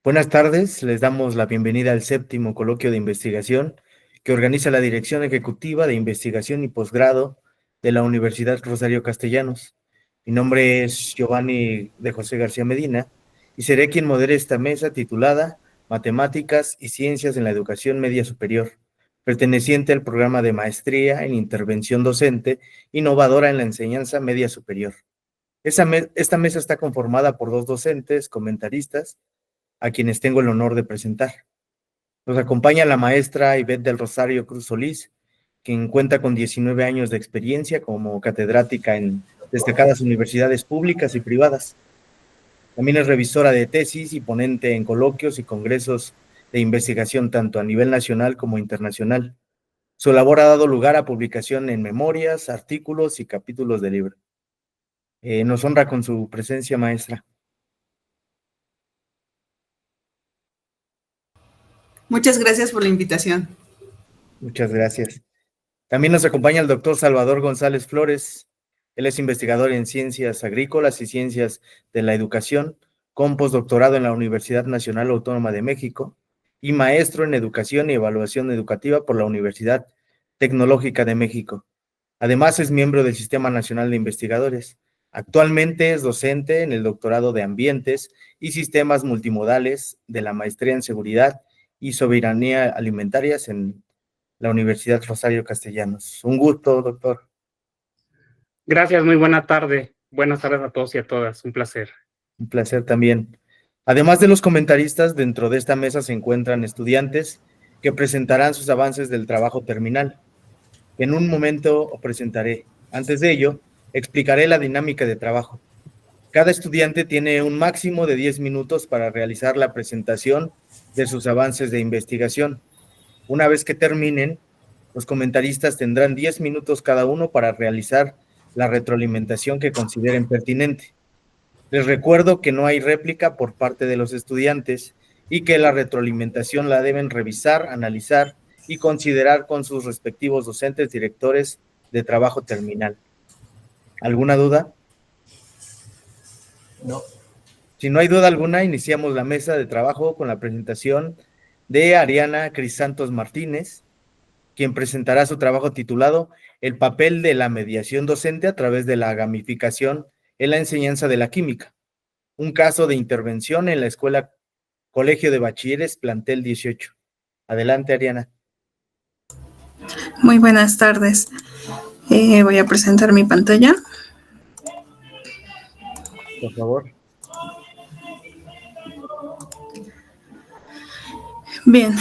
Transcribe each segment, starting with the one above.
Buenas tardes, les damos la bienvenida al séptimo coloquio de investigación que organiza la Dirección Ejecutiva de Investigación y Posgrado de la Universidad Rosario Castellanos. Mi nombre es Giovanni de José García Medina y seré quien modere esta mesa titulada Matemáticas y Ciencias en la Educación Media Superior, perteneciente al programa de Maestría en Intervención Docente Innovadora en la Enseñanza Media Superior. Esta mesa está conformada por 2 docentes, comentaristas, a quienes tengo el honor de presentar. Nos acompaña la maestra Ivette del Rosario Cruz Solís, quien cuenta con 19 años de experiencia como catedrática en destacadas universidades públicas y privadas. También es revisora de tesis y ponente en coloquios y congresos de investigación tanto a nivel nacional como internacional. Su labor ha dado lugar a publicación en memorias, artículos y capítulos de libro. Nos honra con su presencia, maestra. Muchas gracias por la invitación. Muchas gracias. También nos acompaña el doctor Salvador González Flores. Él es investigador en ciencias agrícolas y ciencias de la educación, con postdoctorado en la Universidad Nacional Autónoma de México y maestro en educación y evaluación educativa por la Universidad Tecnológica de México. Además, es miembro del Sistema Nacional de Investigadores. Actualmente es docente en el doctorado de Ambientes y Sistemas Multimodales de la Maestría en Seguridad y Soberanía Alimentarias en la Universidad Rosario Castellanos. Un gusto, doctor. Gracias, muy buena tarde. Buenas tardes a todos y a todas. Un placer. Un placer también. Además de los comentaristas, dentro de esta mesa se encuentran estudiantes que presentarán sus avances del trabajo terminal. En un momento presentaré. Antes de ello, explicaré la dinámica de trabajo. Cada estudiante tiene un máximo de 10 minutos para realizar la presentación de sus avances de investigación. Una vez que terminen, los comentaristas tendrán 10 minutos cada uno para realizar la retroalimentación que consideren pertinente. Les recuerdo que no hay réplica por parte de los estudiantes y que la retroalimentación la deben revisar, analizar y considerar con sus respectivos docentes, directores de trabajo terminal. ¿Alguna duda? No. Si no hay duda alguna, iniciamos la mesa de trabajo con la presentación de Ariana Crisantos Martínez, quien presentará su trabajo titulado El papel de la mediación docente a través de la gamificación en la enseñanza de la química, un caso de intervención en la escuela Colegio de Bachilleres, plantel 18. Adelante, Ariana. Muy buenas tardes. Voy a presentar mi pantalla. Por favor. Bien,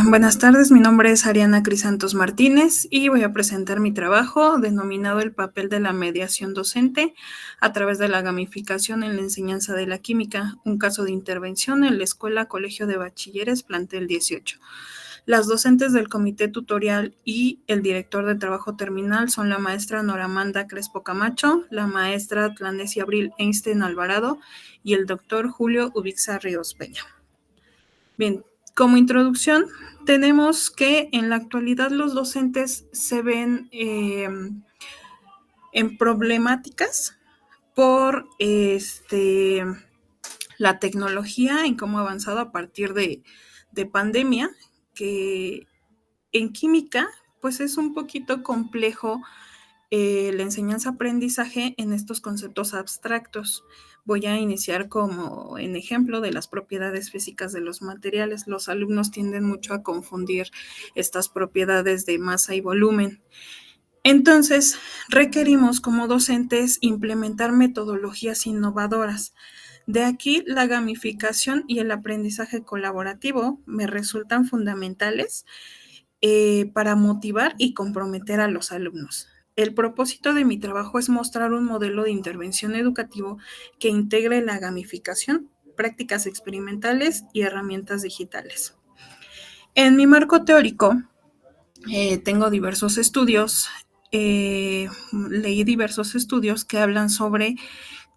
buenas tardes. Mi nombre es Ariana Crisantos Martínez y voy a presentar mi trabajo denominado El papel de la mediación docente a través de la gamificación en la enseñanza de la química, un caso de intervención en la escuela Colegio de Bachilleres, plantel 18. Las docentes del comité tutorial y el director de trabajo terminal son la maestra Noramanda Crespo Camacho, la maestra Tlanesia Abril Einstein Alvarado y el doctor Julio Ubixa Ríos Peña. Bien, como introducción, tenemos que en la actualidad los docentes se ven en problemáticas por la tecnología, en cómo ha avanzado a partir de pandemia, que en química pues es un poquito complejo la enseñanza-aprendizaje en estos conceptos abstractos. Voy a iniciar como en ejemplo de las propiedades físicas de los materiales. Los alumnos tienden mucho a confundir estas propiedades de masa y volumen. Entonces, requerimos como docentes implementar metodologías innovadoras. De aquí la gamificación y el aprendizaje colaborativo me resultan fundamentales para motivar y comprometer a los alumnos. El propósito de mi trabajo es mostrar un modelo de intervención educativo que integre la gamificación, prácticas experimentales y herramientas digitales. En mi marco teórico, tengo diversos estudios, leí diversos estudios que hablan sobre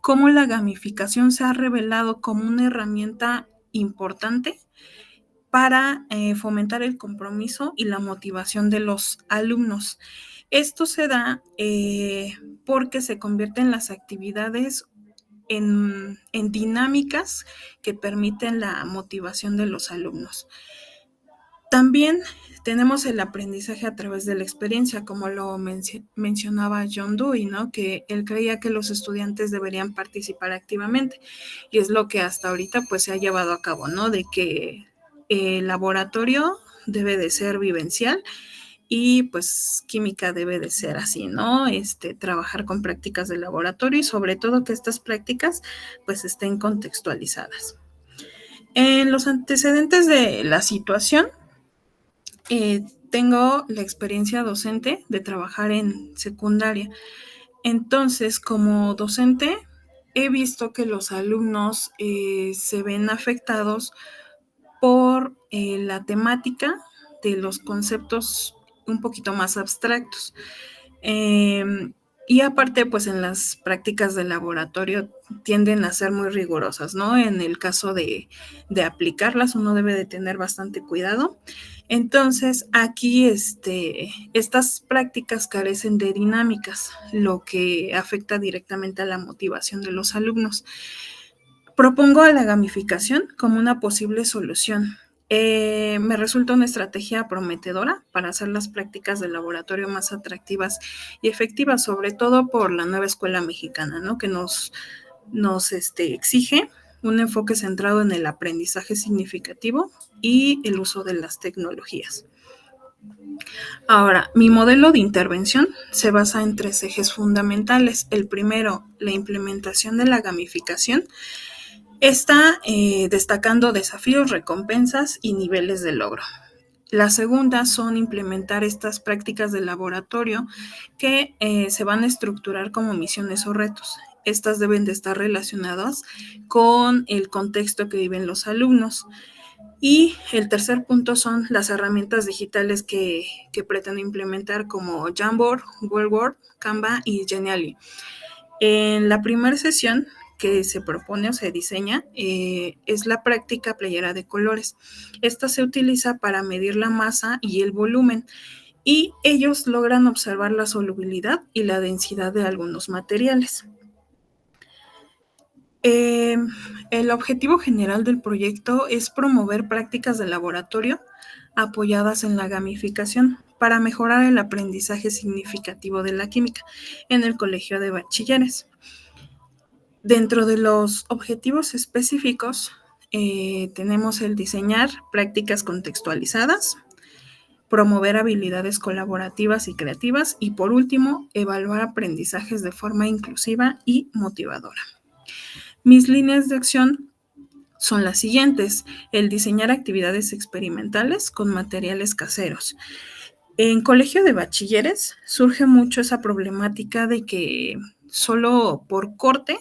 cómo la gamificación se ha revelado como una herramienta importante para fomentar el compromiso y la motivación de los alumnos. Esto se da porque se convierten las actividades en dinámicas que permiten la motivación de los alumnos. También tenemos el aprendizaje a través de la experiencia, como lo mencionaba John Dewey, ¿no? Que él creía que los estudiantes deberían participar activamente, y es lo que hasta ahorita pues se ha llevado a cabo, ¿no? De que el laboratorio debe de ser vivencial y pues química debe de ser así, ¿no? Trabajar con prácticas de laboratorio y sobre todo que estas prácticas pues estén contextualizadas. En los antecedentes de la situación, tengo la experiencia docente de trabajar en secundaria. Entonces, como docente, he visto que los alumnos se ven afectados por la temática de los conceptos un poquito más abstractos. Y aparte, pues en las prácticas de laboratorio tienden a ser muy rigurosas, ¿no? En el caso de aplicarlas, uno debe de tener bastante cuidado. Entonces, aquí estas prácticas carecen de dinámicas, lo que afecta directamente a la motivación de los alumnos. Propongo a la gamificación como una posible solución. Me resulta una estrategia prometedora para hacer las prácticas de laboratorio más atractivas y efectivas, sobre todo por la nueva escuela mexicana, ¿no? Que nos exige un enfoque centrado en el aprendizaje significativo y el uso de las tecnologías. Ahora, mi modelo de intervención se basa en 3 ejes fundamentales. El primero, la implementación de la gamificación. Está destacando desafíos, recompensas y niveles de logro. La segunda son implementar estas prácticas de laboratorio que se van a estructurar como misiones o retos. Estas deben de estar relacionadas con el contexto que viven los alumnos. Y el tercer punto son las herramientas digitales que pretendo implementar, como Jamboard, Wordboard, Canva y Genially. En la primera sesión que se propone o se diseña es la práctica playera de colores. Esta se utiliza para medir la masa y el volumen, y ellos logran observar la solubilidad y la densidad de algunos materiales. El objetivo general del proyecto es promover prácticas de laboratorio apoyadas en la gamificación para mejorar el aprendizaje significativo de la química en el colegio de bachilleres. Dentro de los objetivos específicos, tenemos el diseñar prácticas contextualizadas, promover habilidades colaborativas y creativas y, por último, evaluar aprendizajes de forma inclusiva y motivadora. Mis líneas de acción son las siguientes: el diseñar actividades experimentales con materiales caseros. En colegio de bachilleres surge mucho esa problemática de que solo por corte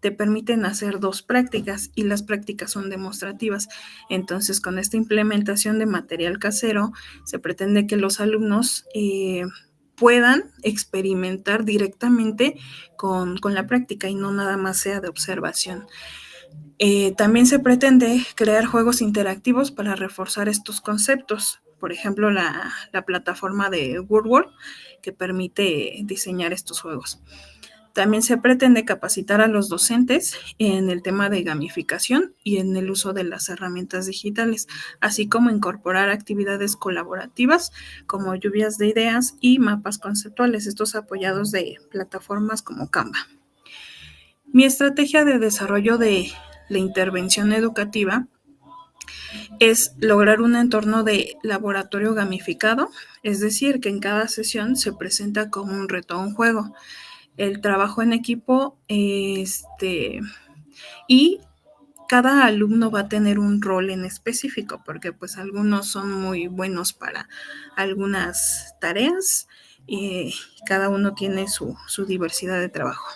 te permiten hacer 2 prácticas y las prácticas son demostrativas. Entonces, con esta implementación de material casero, se pretende que los alumnos puedan experimentar directamente con la práctica y no nada más sea de observación. También se pretende crear juegos interactivos para reforzar estos conceptos. Por ejemplo, la plataforma de Wordboard, que permite diseñar estos juegos. También se pretende capacitar a los docentes en el tema de gamificación y en el uso de las herramientas digitales, así como incorporar actividades colaborativas como lluvias de ideas y mapas conceptuales, estos apoyados de plataformas como Canva. Mi estrategia de desarrollo de la intervención educativa es lograr un entorno de laboratorio gamificado, es decir, que en cada sesión se presenta como un reto o un juego. El trabajo en equipo y cada alumno va a tener un rol en específico, porque pues algunos son muy buenos para algunas tareas y cada uno tiene su diversidad de trabajo.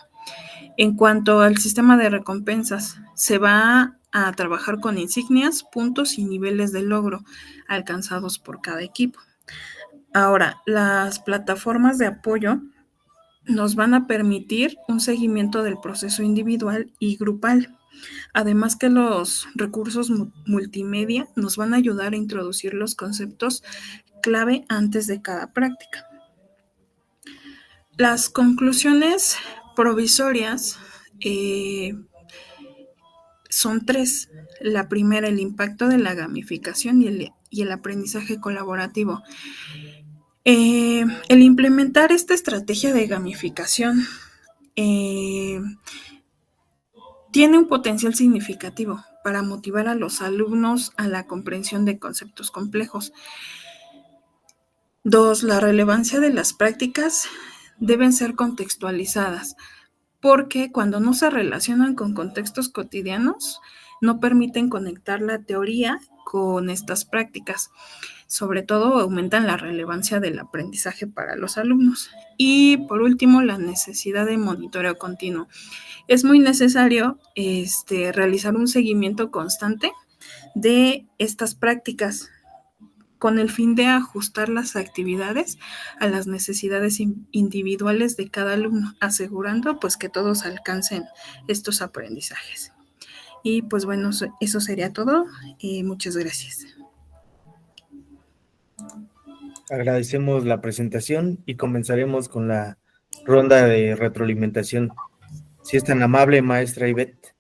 En cuanto al sistema de recompensas, se va a trabajar con insignias, puntos y niveles de logro alcanzados por cada equipo. Ahora, las plataformas de apoyo nos van a permitir un seguimiento del proceso individual y grupal. Además que los recursos multimedia nos van a ayudar a introducir los conceptos clave antes de cada práctica. Las conclusiones provisorias Son tres. La primera, el impacto de la gamificación y el aprendizaje colaborativo. El implementar esta estrategia de gamificación tiene un potencial significativo para motivar a los alumnos a la comprensión de conceptos complejos. 2. La relevancia de las prácticas deben ser contextualizadas, porque cuando no se relacionan con contextos cotidianos, no permiten conectar la teoría con estas prácticas. Sobre todo, aumentan la relevancia del aprendizaje para los alumnos. Y por último, la necesidad de monitoreo continuo. Es muy necesario realizar un seguimiento constante de estas prácticas con el fin de ajustar las actividades a las necesidades individuales de cada alumno, asegurando pues que todos alcancen estos aprendizajes. Y pues bueno, eso sería todo. Muchas gracias. Agradecemos la presentación y comenzaremos con la ronda de retroalimentación. Si es tan amable, maestra Ivette.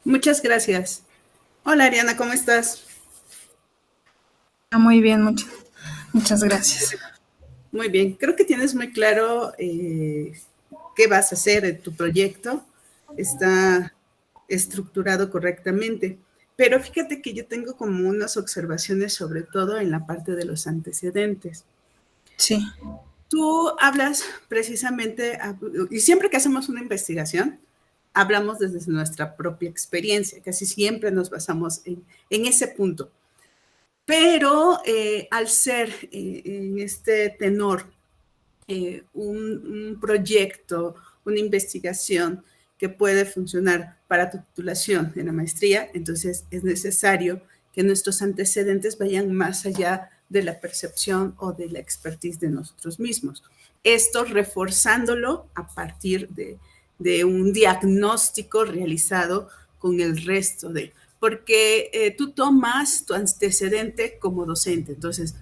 Muchas gracias. Hola, Ariana, ¿cómo estás? Muy bien, muchas gracias. Muy bien, creo que tienes muy claro qué vas a hacer en tu proyecto. Está estructurado correctamente. Pero fíjate que yo tengo como unas observaciones, sobre todo en la parte de los antecedentes. Sí. Tú hablas precisamente, y siempre que hacemos una investigación, hablamos desde nuestra propia experiencia, casi siempre nos basamos en ese punto. Pero al ser en este tenor un proyecto, una investigación que puede funcionar para tu titulación en la maestría, entonces es necesario que nuestros antecedentes vayan más allá de la percepción o de la expertise de nosotros mismos. Esto reforzándolo a partir de un diagnóstico realizado con el resto de... Porque tú tomas tu antecedente como docente, entonces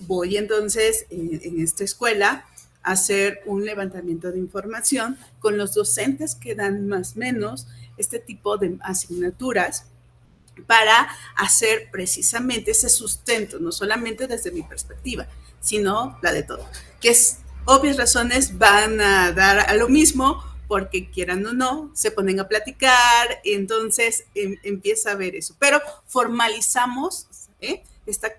voy entonces en esta escuela a hacer un levantamiento de información con los docentes que dan más o menos este tipo de asignaturas para hacer precisamente ese sustento, no solamente desde mi perspectiva, sino la de todos, que es obvias razones van a dar a lo mismo, porque quieran o no, se ponen a platicar, y entonces empieza a ver eso. Pero formalizamos,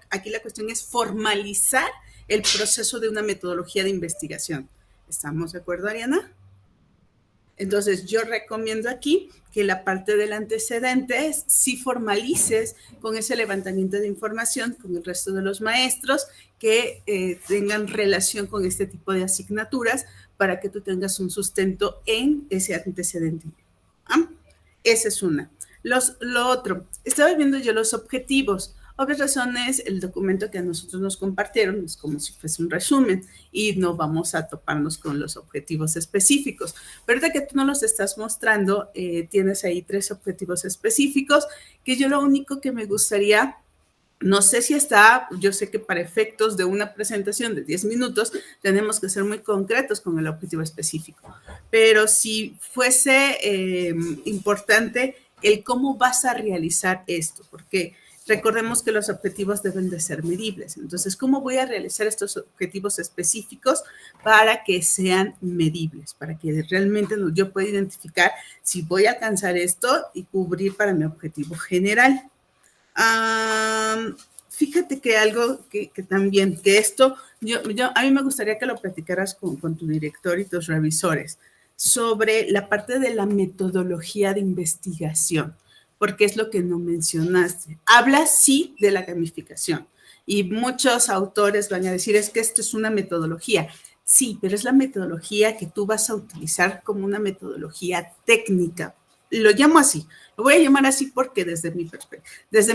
aquí la cuestión es formalizar el proceso de una metodología de investigación. ¿Estamos de acuerdo, Ariana? Entonces, yo recomiendo aquí que la parte del antecedente sí formalices con ese levantamiento de información con el resto de los maestros que tengan relación con este tipo de asignaturas para que tú tengas un sustento en ese antecedente. ¿Ah? Esa es una. Lo otro, estaba viendo yo los objetivos. Obvias razones, el documento que a nosotros nos compartieron es como si fuese un resumen y no vamos a toparnos con los objetivos específicos. Pero ahorita que tú no los estás mostrando, tienes ahí 3 objetivos específicos que yo lo único que me gustaría, no sé si está, yo sé que para efectos de una presentación de 10 minutos tenemos que ser muy concretos con el objetivo específico, pero si fuese importante el cómo vas a realizar esto, porque recordemos que los objetivos deben de ser medibles. Entonces, ¿cómo voy a realizar estos objetivos específicos para que sean medibles? Para que realmente yo pueda identificar si voy a alcanzar esto y cubrir para mi objetivo general. Fíjate que algo que también, que esto, a mí me gustaría que lo platicaras con tu director y tus revisores sobre la parte de la metodología de investigación, porque es lo que no mencionaste. Habla, sí, de la gamificación, y muchos autores van a decir, es que esto es una metodología. Sí, pero es la metodología que tú vas a utilizar como una metodología técnica. Lo llamo así, lo voy a llamar así porque desde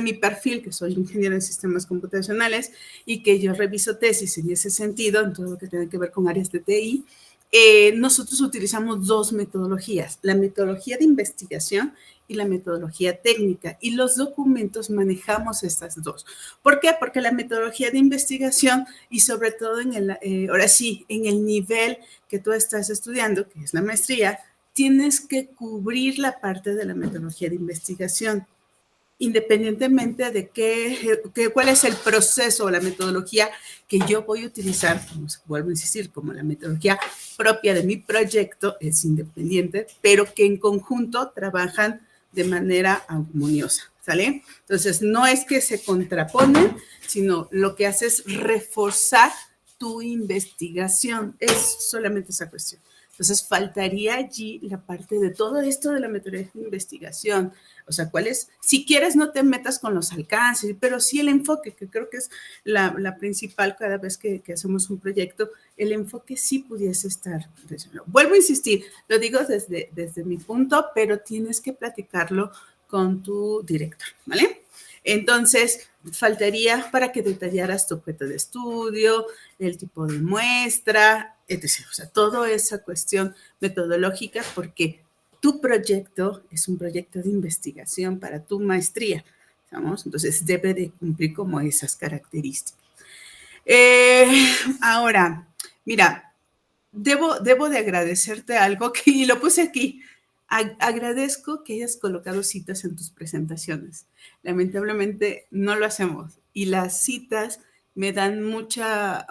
mi perfil, que soy ingeniero en sistemas computacionales y que yo reviso tesis en ese sentido, en todo lo que tiene que ver con áreas de TI, nosotros utilizamos dos metodologías, la metodología de investigación y la metodología técnica, y los documentos manejamos estas dos. ¿Por qué? Porque la metodología de investigación, y sobre todo ahora sí, en el nivel que tú estás estudiando, que es la maestría, tienes que cubrir la parte de la metodología de investigación, independientemente de cuál es el proceso o la metodología que yo voy a utilizar, como vuelvo a insistir, como la metodología propia de mi proyecto es independiente, pero que en conjunto trabajan de manera armoniosa, ¿sale? Entonces, no es que se contraponen, sino lo que hace es reforzar tu investigación, es solamente esa cuestión. Entonces, faltaría allí la parte de todo esto de la metodología de investigación. O sea, ¿cuál es? Si quieres, no te metas con los alcances, pero sí el enfoque, que creo que es la principal cada vez que hacemos un proyecto, el enfoque sí pudiese estar. Vuelvo a insistir, lo digo desde mi punto, pero tienes que platicarlo con tu director, ¿vale? Entonces, faltaría para que detallaras tu objeto de estudio, el tipo de muestra, etc. O sea, toda esa cuestión metodológica, porque tu proyecto es un proyecto de investigación para tu maestría, ¿sabes? Entonces, debe de cumplir como esas características. Ahora, mira, debo de agradecerte algo y lo puse aquí. Agradezco que hayas colocado citas en tus presentaciones. Lamentablemente no lo hacemos y las citas me dan mucha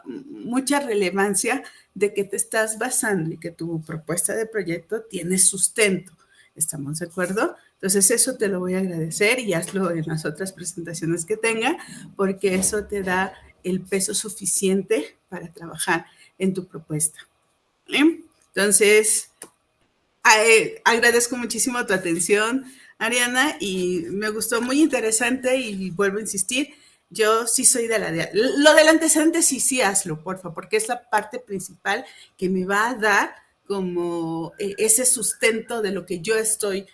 relevancia de que te estás basando y que tu propuesta de proyecto tiene sustento. ¿Estamos de acuerdo? Entonces eso te lo voy a agradecer y hazlo en las otras presentaciones que tenga, porque eso te da el peso suficiente para trabajar en tu propuesta. ¿Vale? Entonces, agradezco muchísimo tu atención, Ariana, y me gustó, muy interesante, y vuelvo a insistir, yo sí soy de lo del antecedente, sí hazlo, por favor, porque es la parte principal que me va a dar como ese sustento de lo que yo estoy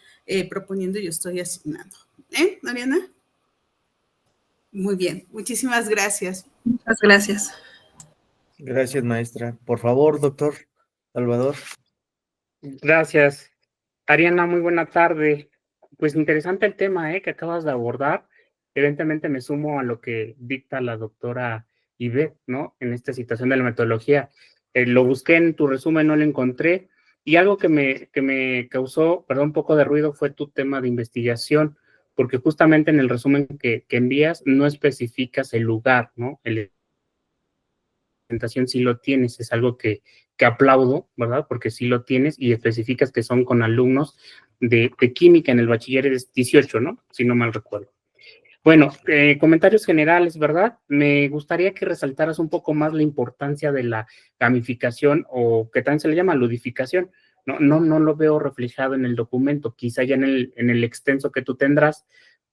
proponiendo y yo estoy asignando. Ariana? Muy bien, muchísimas gracias. Muchas gracias. Gracias, maestra. Por favor, doctor Salvador. Gracias. Ariana, muy buena tarde. Pues interesante el tema que acabas de abordar. Evidentemente me sumo a lo que dicta la doctora Ivette, ¿no? En esta situación de la metodología. Lo busqué en tu resumen, no lo encontré. Y algo que me causó, perdón, un poco de ruido fue tu tema de investigación, porque justamente en el resumen que envías no especificas el lugar, ¿no? Presentación sí lo tienes, es algo que aplaudo, ¿verdad? Porque sí lo tienes y especificas que son con alumnos de química en el bachiller 18, ¿no? Si no mal recuerdo. Bueno, comentarios generales, ¿verdad? Me gustaría que resaltaras un poco más la importancia de la gamificación, o que también se le llama ludificación. No lo veo reflejado en el documento, quizá ya en el extenso que tú tendrás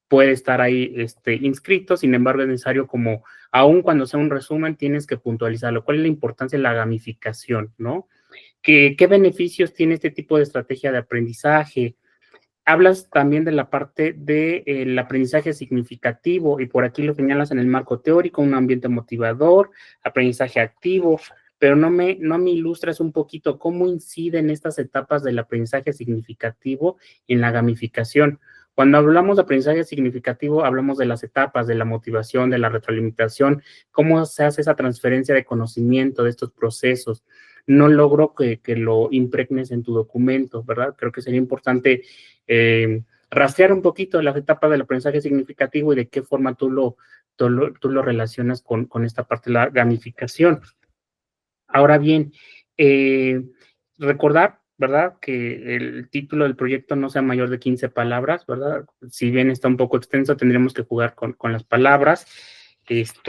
puede estar ahí inscrito, sin embargo es necesario, como aun cuando sea un resumen, tienes que puntualizarlo. ¿Cuál es la importancia de la gamificación, no? ¿Qué beneficios tiene este tipo de estrategia de aprendizaje? Hablas también de la parte del aprendizaje significativo, y por aquí lo señalas en el marco teórico, un ambiente motivador, aprendizaje activo, pero no me ilustras un poquito cómo inciden estas etapas del aprendizaje significativo en la gamificación. Cuando hablamos de aprendizaje significativo, hablamos de las etapas, de la motivación, de la retroalimentación, cómo se hace esa transferencia de conocimiento de estos procesos. No logro que lo impregnes en tu documento, ¿verdad? Creo que sería importante rastrear un poquito las etapas del aprendizaje significativo y de qué forma tú lo relacionas con esta parte de la gamificación. Ahora bien, recordar, ¿verdad?, que el título del proyecto no sea mayor de 15 palabras, ¿verdad? Si bien está un poco extenso, tendríamos que jugar con las palabras,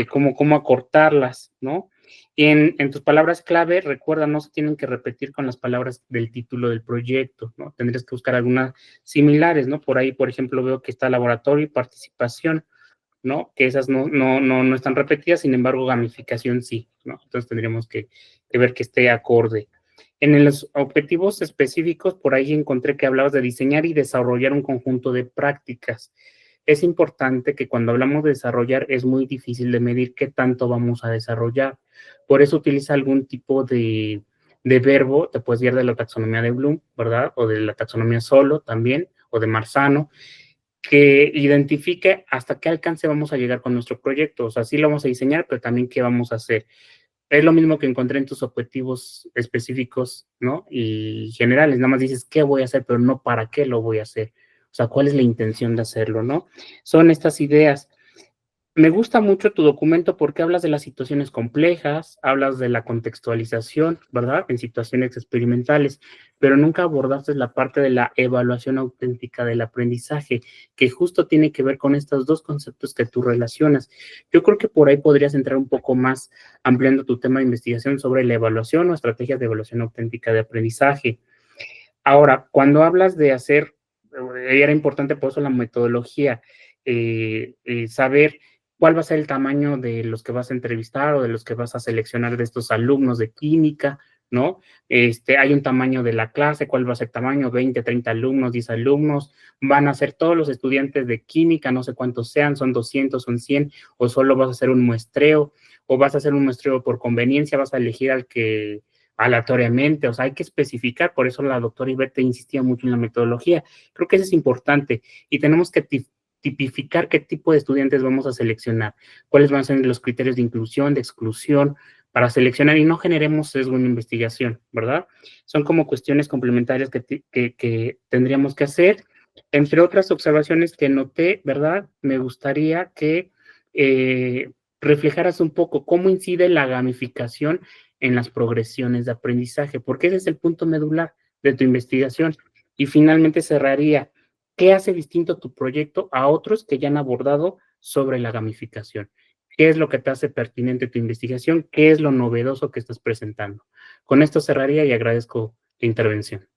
cómo acortarlas, ¿no? Y en tus palabras clave, recuerda, no se tienen que repetir con las palabras del título del proyecto, ¿no? Tendrías que buscar algunas similares, ¿no? Por ahí, por ejemplo, veo que está laboratorio y participación, ¿no? Que esas no están repetidas, sin embargo, gamificación sí, ¿no? Entonces tendríamos que ver que esté acorde. En los objetivos específicos, por ahí encontré que hablabas de diseñar y desarrollar un conjunto de prácticas. Es importante que cuando hablamos de desarrollar, es muy difícil de medir qué tanto vamos a desarrollar. Por eso utiliza algún tipo de de verbo, te puedes guiar de la taxonomía de Bloom, ¿verdad? O de la taxonomía solo también, o de Marzano, que identifique hasta qué alcance vamos a llegar con nuestro proyecto. O sea, sí lo vamos a diseñar, pero también qué vamos a hacer. Es lo mismo que encontré en tus objetivos específicos, ¿no? Y generales, nada más dices qué voy a hacer, pero no para qué lo voy a hacer. O sea, cuál es la intención de hacerlo, ¿no? Son estas ideas. Me gusta mucho tu documento porque hablas de las situaciones complejas, hablas de la contextualización, ¿verdad? En situaciones experimentales, pero nunca abordaste la parte de la evaluación auténtica del aprendizaje, que justo tiene que ver con estos dos conceptos que tú relacionas. Yo creo que por ahí podrías entrar un poco más ampliando tu tema de investigación sobre la evaluación o estrategias de evaluación auténtica de aprendizaje. Ahora, cuando hablas de hacer, era importante por eso la metodología, saber cuál va a ser el tamaño de los que vas a entrevistar o de los que vas a seleccionar de estos alumnos de química, ¿no? Hay un tamaño de la clase, cuál va a ser el tamaño, 20, 30 alumnos, 10 alumnos, van a ser todos los estudiantes de química, no sé cuántos sean, son 200, son 100, o solo vas a hacer un muestreo, o vas a hacer un muestreo por conveniencia, vas a elegir al que aleatoriamente, o sea, hay que especificar, por eso la doctora Ivette insistía mucho en la metodología. Creo que eso es importante y tenemos que tipificar qué tipo de estudiantes vamos a seleccionar, cuáles van a ser los criterios de inclusión, de exclusión, para seleccionar y no generemos sesgo en investigación, ¿verdad? Son como cuestiones complementarias que tendríamos que hacer. Entre otras observaciones que noté, ¿verdad? Me gustaría que reflejaras un poco cómo incide la gamificación en las progresiones de aprendizaje, porque ese es el punto medular de tu investigación. Y finalmente cerraría, ¿qué hace distinto tu proyecto a otros que ya han abordado sobre la gamificación? ¿Qué es lo que te hace pertinente tu investigación? ¿Qué es lo novedoso que estás presentando? Con esto cerraría y agradezco la intervención.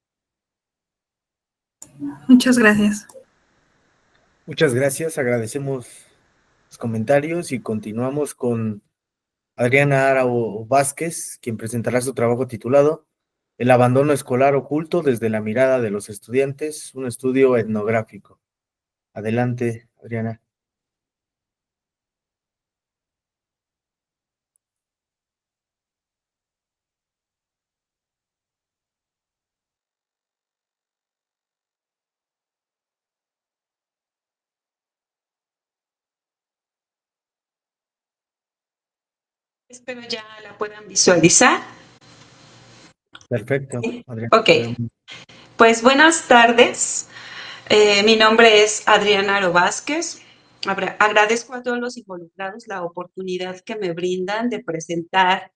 Muchas gracias. Muchas gracias, agradecemos los comentarios y continuamos con Adriana Arao Vázquez, quien presentará su trabajo titulado El abandono escolar oculto desde la mirada de los estudiantes, un estudio etnográfico. Adelante, Adriana. Espero ya la puedan visualizar. Perfecto, Adriana. Ok, pues buenas tardes. Mi nombre es Adriana Aro Vázquez. Agradezco a todos los involucrados la oportunidad que me brindan de presentar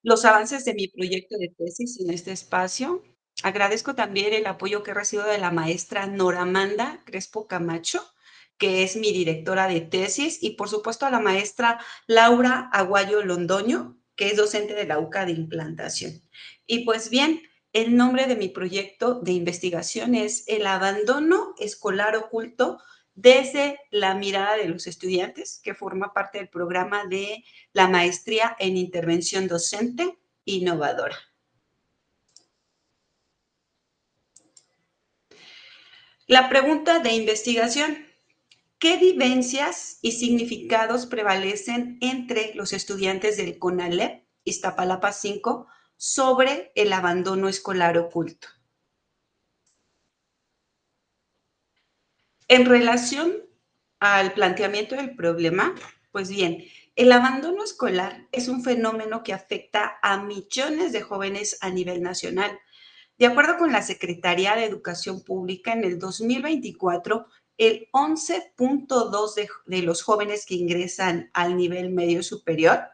los avances de mi proyecto de tesis en este espacio. Agradezco también el apoyo que he recibido de la maestra Noramanda Crespo Camacho, que es mi directora de tesis, y por supuesto a la maestra Laura Aguayo Londoño, que es docente de la UCA de implantación. Y pues bien, el nombre de mi proyecto de investigación es El abandono escolar oculto desde la mirada de los estudiantes, que forma parte del programa de la maestría en intervención docente innovadora. La pregunta de investigación: ¿qué vivencias y significados prevalecen entre los estudiantes del CONALEP Iztapalapa 5 sobre el abandono escolar oculto? En relación al planteamiento del problema, pues bien, el abandono escolar es un fenómeno que afecta a millones de jóvenes a nivel nacional. De acuerdo con la Secretaría de Educación Pública, en el 2024, el 11.2% de los jóvenes que ingresan al nivel medio superior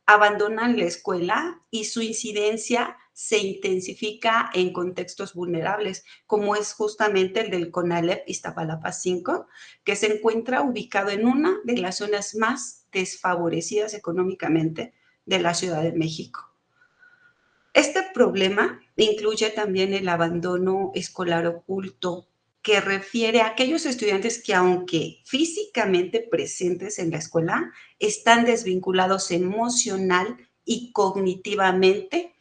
abandonan la escuela y su incidencia se intensifica en contextos vulnerables, como es justamente el del CONALEP Iztapalapa 5, que se encuentra ubicado en una de las zonas más desfavorecidas económicamente de la Ciudad de México. Este problema incluye también el abandono escolar oculto, que refiere a aquellos estudiantes que, aunque físicamente presentes en la escuela, están desvinculados emocional y cognitivamente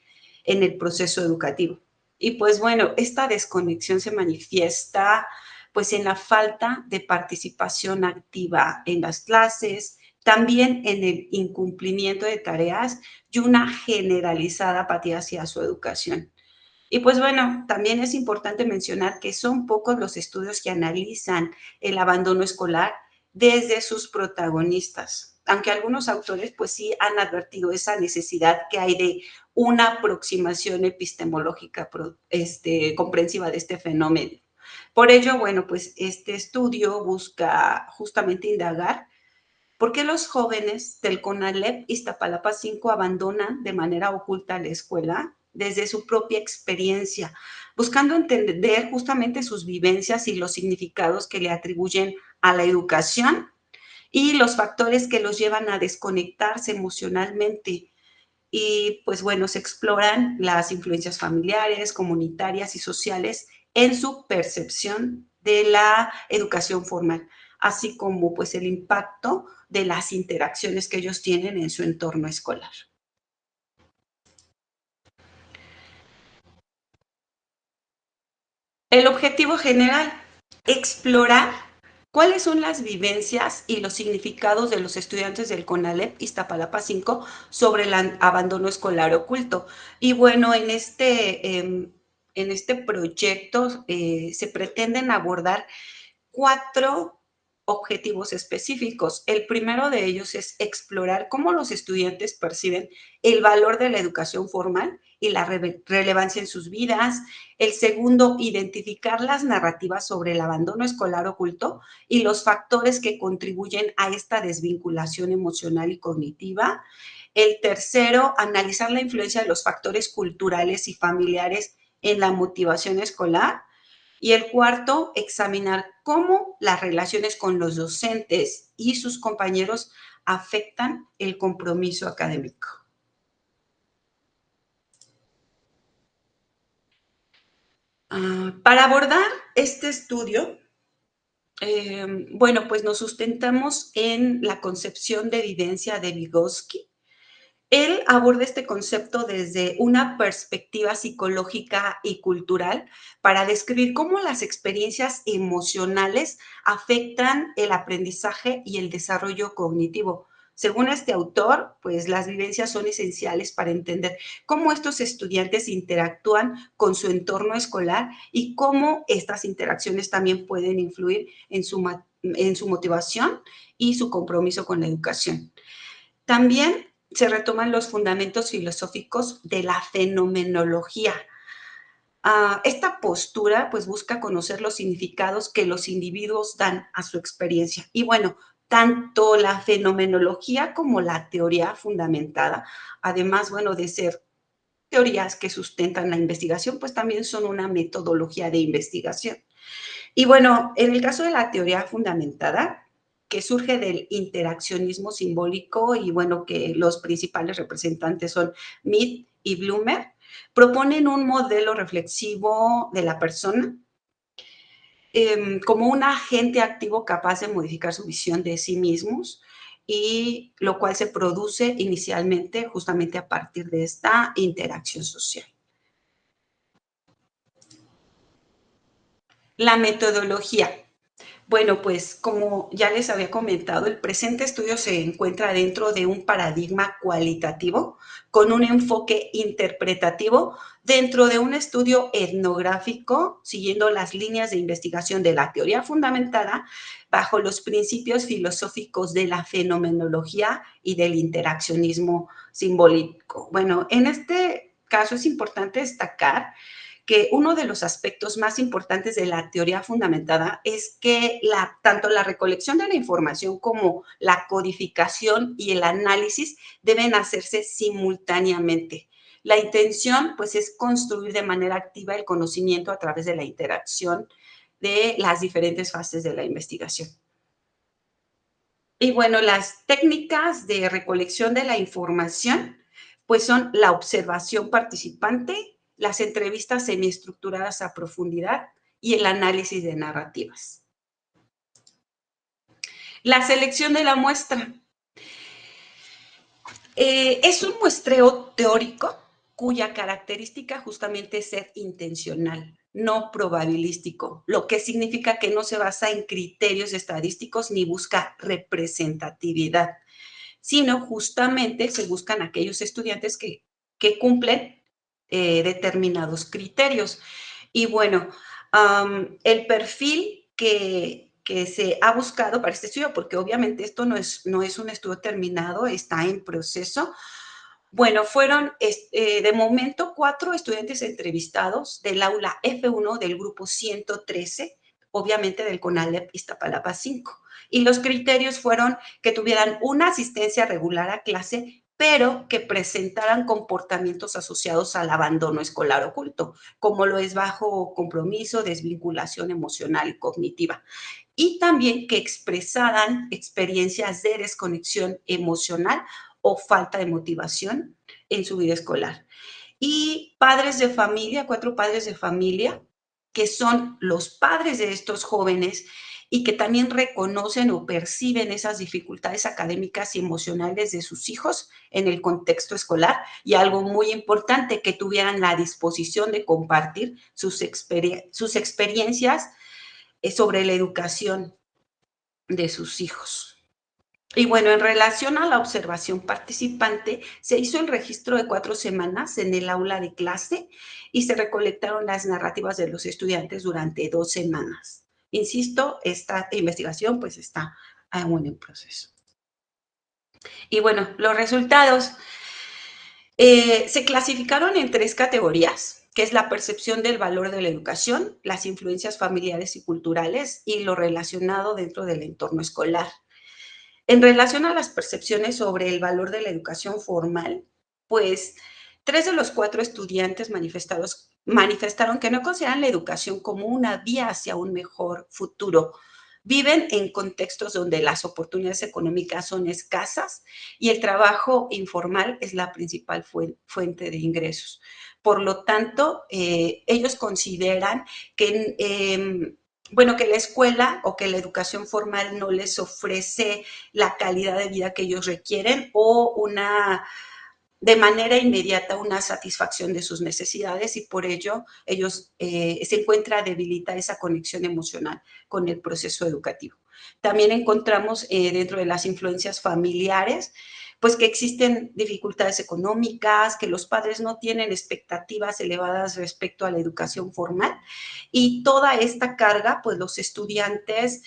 en el proceso educativo. Y pues bueno, esta desconexión se manifiesta pues en la falta de participación activa en las clases, también en el incumplimiento de tareas y una generalizada apatía hacia su educación. Y pues bueno, también es importante mencionar que son pocos los estudios que analizan el abandono escolar desde sus protagonistas, aunque algunos autores pues sí han advertido esa necesidad que hay de una aproximación epistemológica comprensiva de este fenómeno. Por ello, bueno, pues este estudio busca justamente indagar por qué los jóvenes del CONALEP Iztapalapa 5 abandonan de manera oculta la escuela desde su propia experiencia, buscando entender justamente sus vivencias y los significados que le atribuyen a la educación y los factores que los llevan a desconectarse emocionalmente. Y pues bueno, se exploran las influencias familiares, comunitarias y sociales en su percepción de la educación formal, así como pues el impacto de las interacciones que ellos tienen en su entorno escolar. El objetivo general, explorar cuáles son las vivencias y los significados de los estudiantes del CONALEP Iztapalapa 5 sobre el abandono escolar oculto. Y bueno, en este proyecto se pretenden abordar 4 objetivos específicos. El primero de ellos es explorar cómo los estudiantes perciben el valor de la educación formal y la relevancia en sus vidas. El segundo, identificar las narrativas sobre el abandono escolar oculto y los factores que contribuyen a esta desvinculación emocional y cognitiva. El tercero, analizar la influencia de los factores culturales y familiares en la motivación escolar. Y el cuarto, examinar cómo las relaciones con los docentes y sus compañeros afectan el compromiso académico. Para abordar este estudio, bueno, pues nos sustentamos en la concepción de evidencia de Vygotsky. Él aborda este concepto desde una perspectiva psicológica y cultural para describir cómo las experiencias emocionales afectan el aprendizaje y el desarrollo cognitivo. Según este autor, pues las vivencias son esenciales para entender cómo estos estudiantes interactúan con su entorno escolar y cómo estas interacciones también pueden influir en su motivación y su compromiso con la educación. También se retoman los fundamentos filosóficos de la fenomenología. Esta postura pues busca conocer los significados que los individuos dan a su experiencia. Y bueno, tanto la fenomenología como la teoría fundamentada, además, bueno, de ser teorías que sustentan la investigación, pues también son una metodología de investigación. Y bueno, en el caso de la teoría fundamentada, que surge del interaccionismo simbólico y bueno, que los principales representantes son Mead y Blumer, proponen un modelo reflexivo de la persona como un agente activo capaz de modificar su visión de sí mismos y lo cual se produce inicialmente justamente a partir de esta interacción social. La metodología. Bueno, pues como ya les había comentado, el presente estudio se encuentra dentro de un paradigma cualitativo con un enfoque interpretativo dentro de un estudio etnográfico siguiendo las líneas de investigación de la teoría fundamentada bajo los principios filosóficos de la fenomenología y del interaccionismo simbólico. Bueno, en este caso es importante destacar que uno de los aspectos más importantes de la teoría fundamentada es que tanto la recolección de la información como la codificación y el análisis deben hacerse simultáneamente. La intención, pues, es construir de manera activa el conocimiento a través de la interacción de las diferentes fases de la investigación. Y bueno, las técnicas de recolección de la información, pues son la observación participante, las entrevistas semiestructuradas a profundidad y el análisis de narrativas. La selección de la muestra. Es un muestreo teórico cuya característica justamente es ser intencional, no probabilístico, lo que significa que no se basa en criterios estadísticos ni busca representatividad. sino justamente se buscan aquellos estudiantes que cumplen determinados criterios. Y bueno, el perfil que se ha buscado para este estudio, porque obviamente esto no es un estudio terminado, está en proceso. Bueno, fueron de momento 4 estudiantes entrevistados del aula F1 del grupo 113, obviamente del CONALEP Iztapalapa 5. Y los criterios fueron que tuvieran una asistencia regular a clase, pero que presentaran comportamientos asociados al abandono escolar oculto, como lo es bajo compromiso, desvinculación emocional y cognitiva. Y también que expresaran experiencias de desconexión emocional o falta de motivación en su vida escolar. Y padres de familia, 4 padres de familia, que son los padres de estos jóvenes y que también reconocen o perciben esas dificultades académicas y emocionales de sus hijos en el contexto escolar, y algo muy importante, que tuvieran la disposición de compartir sus experiencias sobre la educación de sus hijos. Y bueno, en relación a la observación participante, se hizo el registro de 4 semanas en el aula de clase y se recolectaron las narrativas de los estudiantes durante 2 semanas. Insisto, esta investigación pues está aún en proceso. Y bueno, los resultados se clasificaron en 3 categorías, que es la percepción del valor de la educación, las influencias familiares y culturales y lo relacionado dentro del entorno escolar. En relación a las percepciones sobre el valor de la educación formal, pues 3 de los 4 estudiantes manifestaron que no consideran la educación como una vía hacia un mejor futuro. Viven en contextos donde las oportunidades económicas son escasas y el trabajo informal es la principal fuente de ingresos. Por lo tanto, ellos consideran que bueno, que la escuela o que la educación formal no les ofrece la calidad de vida que ellos requieren o de manera inmediata una satisfacción de sus necesidades, y por ello ellos se encuentra debilitada esa conexión emocional con el proceso educativo. También encontramos dentro de las influencias familiares, pues que existen dificultades económicas, que los padres no tienen expectativas elevadas respecto a la educación formal, y toda esta carga, pues los estudiantes,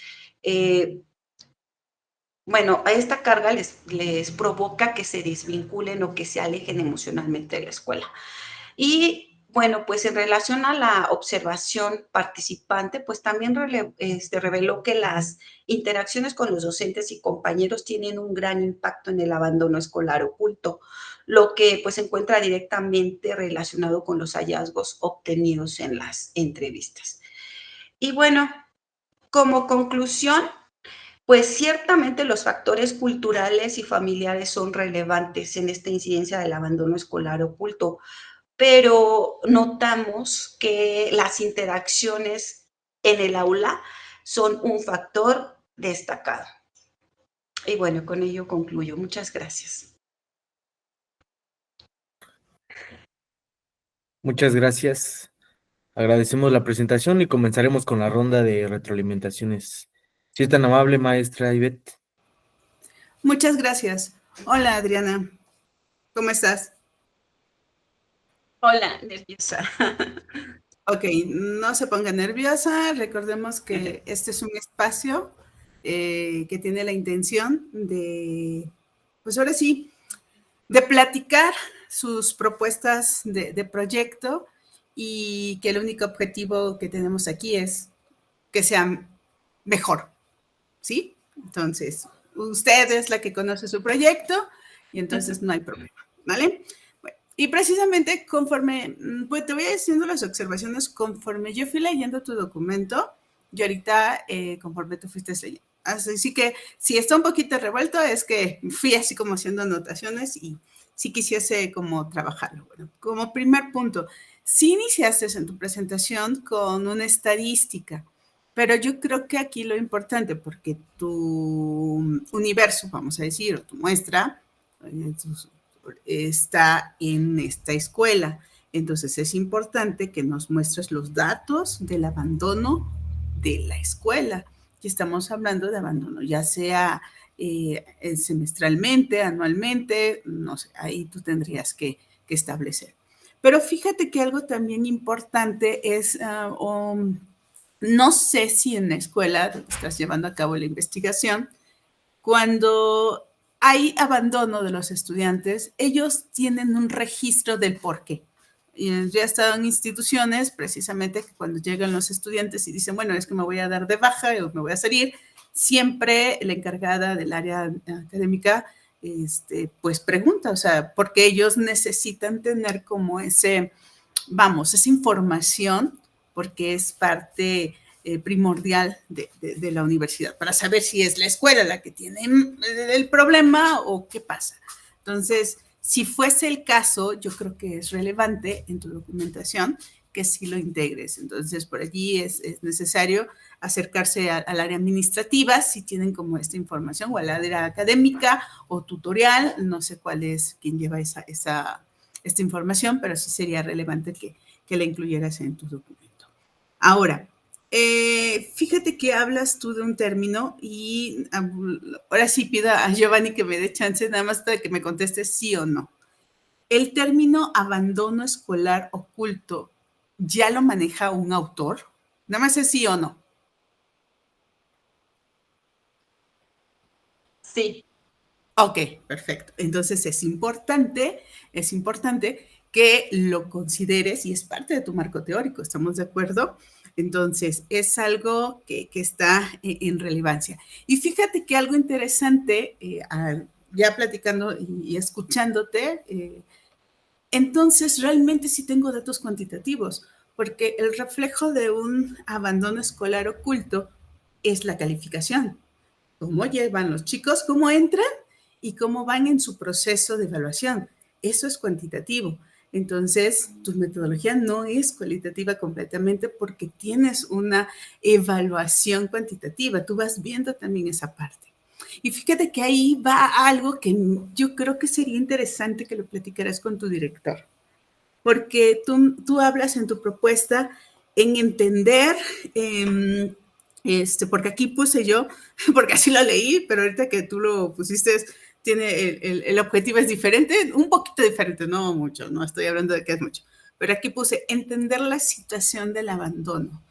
bueno, a esta carga les provoca que se desvinculen o que se alejen emocionalmente de la escuela. Y bueno, pues en relación a la observación participante, pues también reveló que las interacciones con los docentes y compañeros tienen un gran impacto en el abandono escolar oculto, lo que pues se encuentra directamente relacionado con los hallazgos obtenidos en las entrevistas. Y bueno, como conclusión, pues ciertamente los factores culturales y familiares son relevantes en esta incidencia del abandono escolar oculto, pero notamos que las interacciones en el aula son un factor destacado. Y bueno, con ello concluyo. Muchas gracias. Muchas gracias. Agradecemos la presentación y comenzaremos con la ronda de retroalimentaciones. Si es tan amable, maestra Ivette. Muchas gracias. Hola, Adriana. ¿Cómo estás? Hola, nerviosa. Ok, no se ponga nerviosa. Recordemos que este es un espacio que tiene la intención de, pues ahora sí, de platicar sus propuestas de proyecto, y que el único objetivo que tenemos aquí es que sea mejor, ¿sí? Entonces, usted es la que conoce su proyecto y entonces no hay problema, ¿vale? Bueno, y precisamente conforme, pues te voy diciendo las observaciones conforme yo fui leyendo tu documento y ahorita conforme tú fuiste leyendo. Así que si está un poquito revuelto es que fui así como haciendo anotaciones y sí quisiese como trabajarlo. Bueno, como primer punto, sí iniciaste en tu presentación con una estadística, pero yo creo que aquí lo importante, porque tu universo, vamos a decir, o tu muestra, está en esta escuela. Entonces es importante que nos muestres los datos del abandono de la escuela. y estamos hablando de abandono, ya sea semestralmente, anualmente, no sé, ahí tú tendrías que establecer. Pero fíjate que algo también importante es, no sé si en la escuela donde estás llevando a cabo la investigación, cuando hay abandono de los estudiantes, ellos tienen un registro del por qué. Y ya he estado en instituciones precisamente que cuando llegan los estudiantes y dicen, bueno, es que me voy a dar de baja o me voy a salir, siempre la encargada del área académica pues pregunta, o sea, porque ellos necesitan tener como esa información, porque es parte primordial de la universidad, para saber si es la escuela la que tiene el problema o qué pasa. Entonces, si fuese el caso, yo creo que es relevante en tu documentación que sí lo integres. Entonces, por allí es necesario acercarse al área administrativa si tienen como esta información, o al área académica o tutorial, no sé cuál es quien lleva esta información, pero sí sería relevante que la incluyeras en tu documento. Ahora, fíjate que hablas tú de un término y ahora sí pido a Giovanni que me dé chance nada más de que me conteste sí o no. El término abandono escolar oculto, ¿ya lo maneja un autor? Nada más es sí o no. Sí. Ok, perfecto. Entonces es importante que lo consideres y es parte de tu marco teórico, ¿estamos de acuerdo? Entonces es algo que está en relevancia. Y fíjate que algo interesante, ya platicando y escuchándote, entonces realmente sí tengo datos cuantitativos, porque el reflejo de un abandono escolar oculto es la calificación. ¿Cómo llevan los chicos? ¿Cómo entran? Y cómo van en su proceso de evaluación. Eso es cuantitativo. Entonces, tu metodología no es cualitativa completamente porque tienes una evaluación cuantitativa. Tú vas viendo también esa parte. Y fíjate que ahí va algo que yo creo que sería interesante que lo platicaras con tu director, porque tú hablas en tu propuesta en entender, porque aquí puse yo, porque así lo leí, pero ahorita que tú lo pusiste, tiene el objetivo es diferente, un poquito diferente, no mucho, no estoy hablando de que es mucho, pero aquí puse entender la situación del abandono.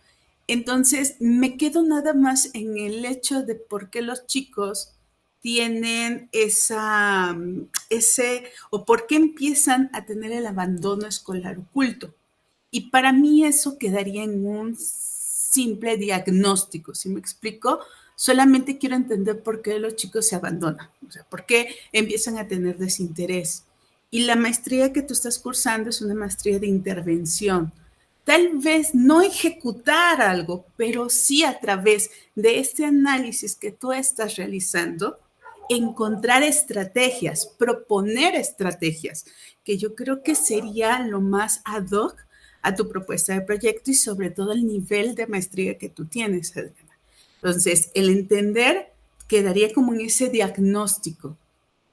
Entonces, me quedo nada más en el hecho de por qué los chicos tienen o por qué empiezan a tener el abandono escolar oculto. Y para mí eso quedaría en un simple diagnóstico, ¿sí me explico? Solamente quiero entender por qué los chicos se abandonan, o sea, por qué empiezan a tener desinterés. Y la maestría que tú estás cursando es una maestría de intervención. Tal vez no ejecutar algo, pero sí a través de este análisis que tú estás realizando, encontrar estrategias, proponer estrategias, que yo creo que sería lo más ad hoc a tu propuesta de proyecto y sobre todo el nivel de maestría que tú tienes, Adriana. Entonces, el entender quedaría como en ese diagnóstico,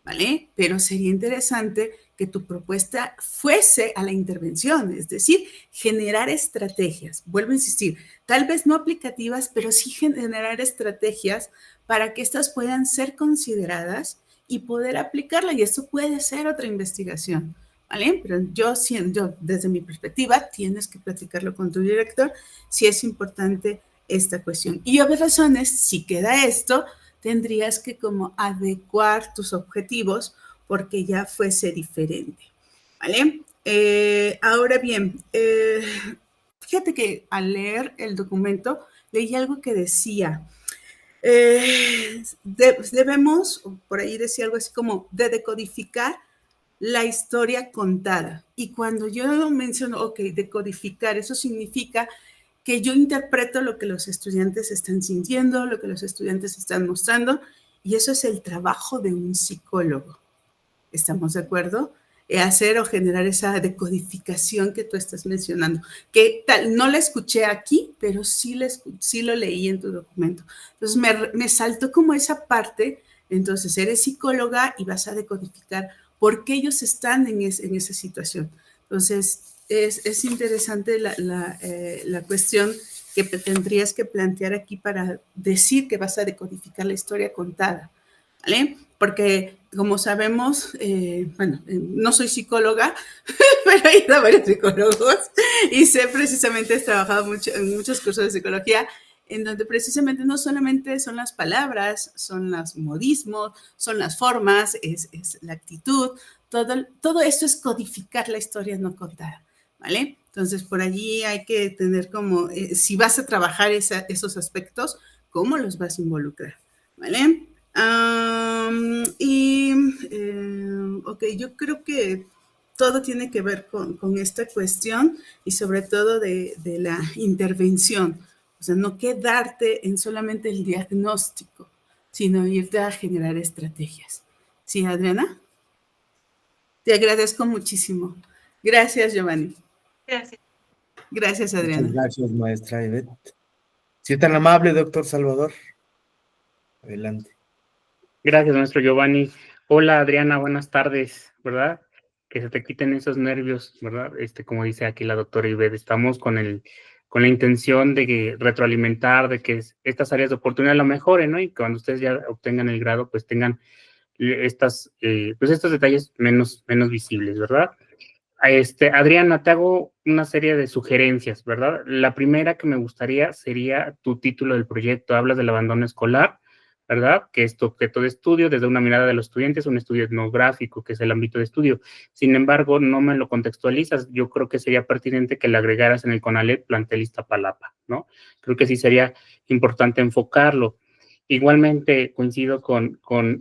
¿vale? Pero sería interesante que tu propuesta fuese a la intervención, es decir, generar estrategias. Vuelvo a insistir, tal vez no aplicativas, pero sí generar estrategias para que estas puedan ser consideradas y poder aplicarla. Y eso puede ser otra investigación, ¿vale? Pero yo, desde mi perspectiva, tienes que platicarlo con tu director si es importante esta cuestión. Y obvias razones, si queda esto, tendrías que como adecuar tus objetivos porque ya fuese diferente, ¿vale? Ahora bien, fíjate que al leer el documento leí algo que decía, debemos, por ahí decía algo así como, de decodificar la historia contada. Y cuando yo menciono, ok, decodificar, eso significa que yo interpreto lo que los estudiantes están sintiendo, lo que los estudiantes están mostrando, y eso es el trabajo de un psicólogo. ¿Estamos de acuerdo? Hacer o generar esa decodificación que tú estás mencionando, que tal, no la escuché aquí, pero sí lo leí en tu documento. Entonces me saltó como esa parte. Entonces eres psicóloga y vas a decodificar por qué ellos están en esa situación. Entonces es interesante la cuestión que tendrías que plantear aquí para decir que vas a decodificar la historia contada, ¿vale? Porque, como sabemos, bueno, no soy psicóloga, pero he ido a varios psicólogos y sé precisamente, he trabajado mucho, en muchos cursos de psicología, en donde precisamente no solamente son las palabras, son los modismos, son las formas, es la actitud, todo esto es codificar la historia no contada, ¿vale? Entonces, por allí hay que tener como, si vas a trabajar esos aspectos, ¿cómo los vas a involucrar? ¿Vale? Ok, yo creo que todo tiene que ver con esta cuestión y sobre todo de la intervención. O sea, no quedarte en solamente el diagnóstico, sino irte a generar estrategias. ¿Sí, Adriana? Te agradezco muchísimo. Gracias, Giovanni. Gracias. Gracias, Adriana. Muchas gracias, maestra Ivette. Si es tan amable, doctor Salvador. Adelante. Gracias, maestro Giovanni. Hola, Adriana, buenas tardes, ¿verdad? Que se te quiten esos nervios, ¿verdad? Como dice aquí la doctora Ivette, estamos con la intención de retroalimentar, de que estas áreas de oportunidad lo mejoren, ¿no? Y cuando ustedes ya obtengan el grado, pues tengan estos detalles menos visibles, ¿verdad? Adriana, te hago una serie de sugerencias, ¿verdad? La primera que me gustaría sería tu título del proyecto. Hablas del abandono escolar, ¿verdad? Que es tu objeto de estudio desde una mirada de los estudiantes, un estudio etnográfico, que es el ámbito de estudio. Sin embargo, no me lo contextualizas. Yo creo que sería pertinente que le agregaras en el CONALEP plantel Iztapalapa, ¿no? Creo que sí sería importante enfocarlo. Igualmente coincido con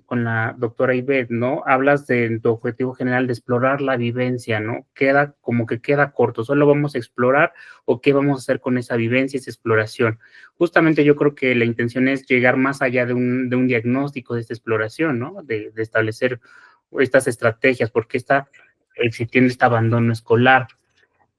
la doctora Ivette, ¿no? Hablas de tu objetivo general de explorar la vivencia, ¿no? Queda corto, solo vamos a explorar o qué vamos a hacer con esa vivencia, esa exploración. Justamente yo creo que la intención es llegar más allá de un diagnóstico de esta exploración, ¿no? De establecer estas estrategias, porque está existiendo este abandono escolar.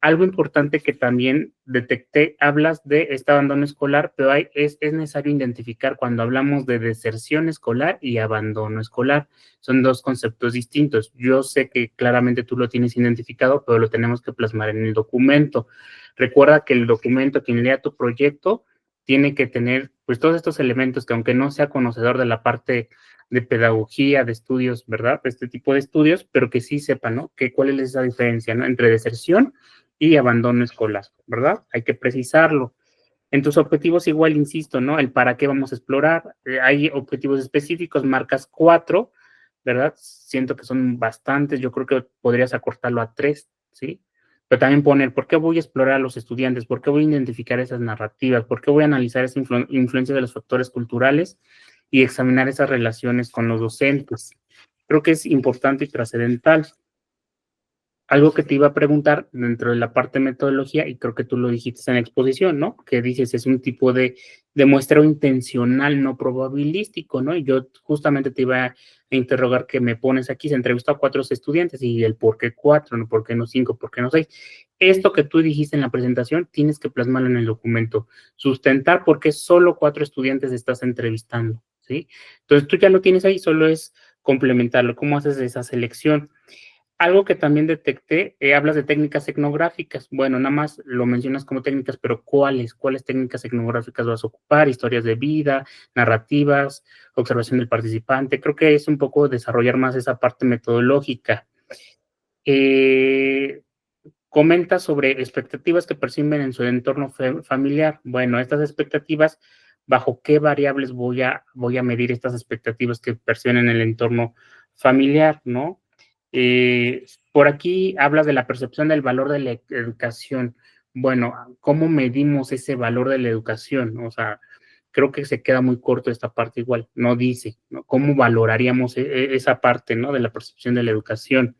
Algo importante que también detecté, hablas de este abandono escolar, pero es necesario identificar cuando hablamos de deserción escolar y abandono escolar. Son dos conceptos distintos. Yo sé que claramente tú lo tienes identificado, pero lo tenemos que plasmar en el documento. Recuerda que el documento, quien lea tu proyecto, tiene que tener pues todos estos elementos que aunque no sea conocedor de la parte de pedagogía, de estudios, ¿verdad? Este tipo de estudios, pero que sí sepa, ¿no? ¿Cuál es esa diferencia, ¿no? Entre deserción y abandono escolar, ¿verdad? Hay que precisarlo. En tus objetivos igual, insisto, ¿no? El para qué vamos a explorar. Hay objetivos específicos, marcas 4, ¿verdad? Siento que son bastantes, yo creo que podrías acortarlo a 3, ¿sí? Pero también poner, ¿por qué voy a explorar a los estudiantes? ¿Por qué voy a identificar esas narrativas? ¿Por qué voy a analizar esa influencia de los factores culturales y examinar esas relaciones con los docentes? Creo que es importante y trascendental. Algo que te iba a preguntar dentro de la parte de metodología, y creo que tú lo dijiste en la exposición, ¿no? Que dices es un tipo de muestreo intencional, no probabilístico, ¿no? Y yo justamente te iba a interrogar que me pones aquí, se entrevistó a 4 estudiantes y el por qué 4, ¿no? ¿Por qué no 5? ¿Por qué no 6? Esto que tú dijiste en la presentación, tienes que plasmarlo en el documento, sustentar por qué solo 4 estudiantes estás entrevistando, ¿sí? Entonces tú ya lo tienes ahí, solo es complementarlo. ¿Cómo haces esa selección? Algo que también detecté, hablas de técnicas etnográficas. Bueno, nada más lo mencionas como técnicas, pero ¿cuáles técnicas etnográficas vas a ocupar? Historias de vida, narrativas, observación del participante. Creo que es un poco desarrollar más esa parte metodológica. Comenta sobre expectativas que perciben en su entorno familiar. Bueno, estas expectativas, ¿bajo qué variables voy a medir estas expectativas que perciben en el entorno familiar, ¿no? Por aquí hablas de la percepción del valor de la educación. Bueno, ¿cómo medimos ese valor de la educación? O sea, creo que se queda muy corto esta parte igual, no dice, ¿no? ¿Cómo valoraríamos esa parte, ¿no? De la percepción de la educación?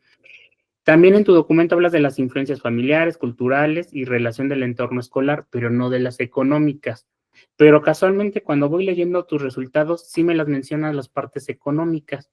También en tu documento hablas de las influencias familiares, culturales y relación del entorno escolar, pero no de las económicas. Pero casualmente cuando voy leyendo tus resultados, sí me las mencionas las partes económicas.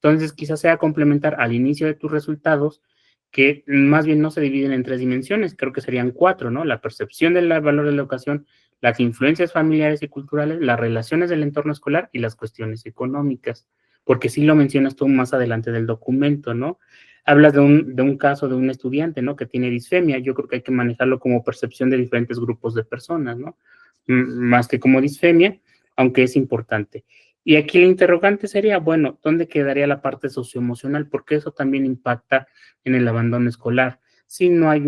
Entonces, quizás sea complementar al inicio de tus resultados, que más bien no se dividen en 3 dimensiones, creo que serían 4, ¿no? La percepción del valor de la educación, las influencias familiares y culturales, las relaciones del entorno escolar y las cuestiones económicas, porque sí lo mencionas tú más adelante del documento, ¿no? Hablas de un caso de un estudiante, ¿no? Que tiene disfemia. Yo creo que hay que manejarlo como percepción de diferentes grupos de personas, ¿no? más que como disfemia, aunque es importante. Y aquí el interrogante sería, bueno, ¿dónde quedaría la parte socioemocional? Porque eso también impacta en el abandono escolar. Si no hay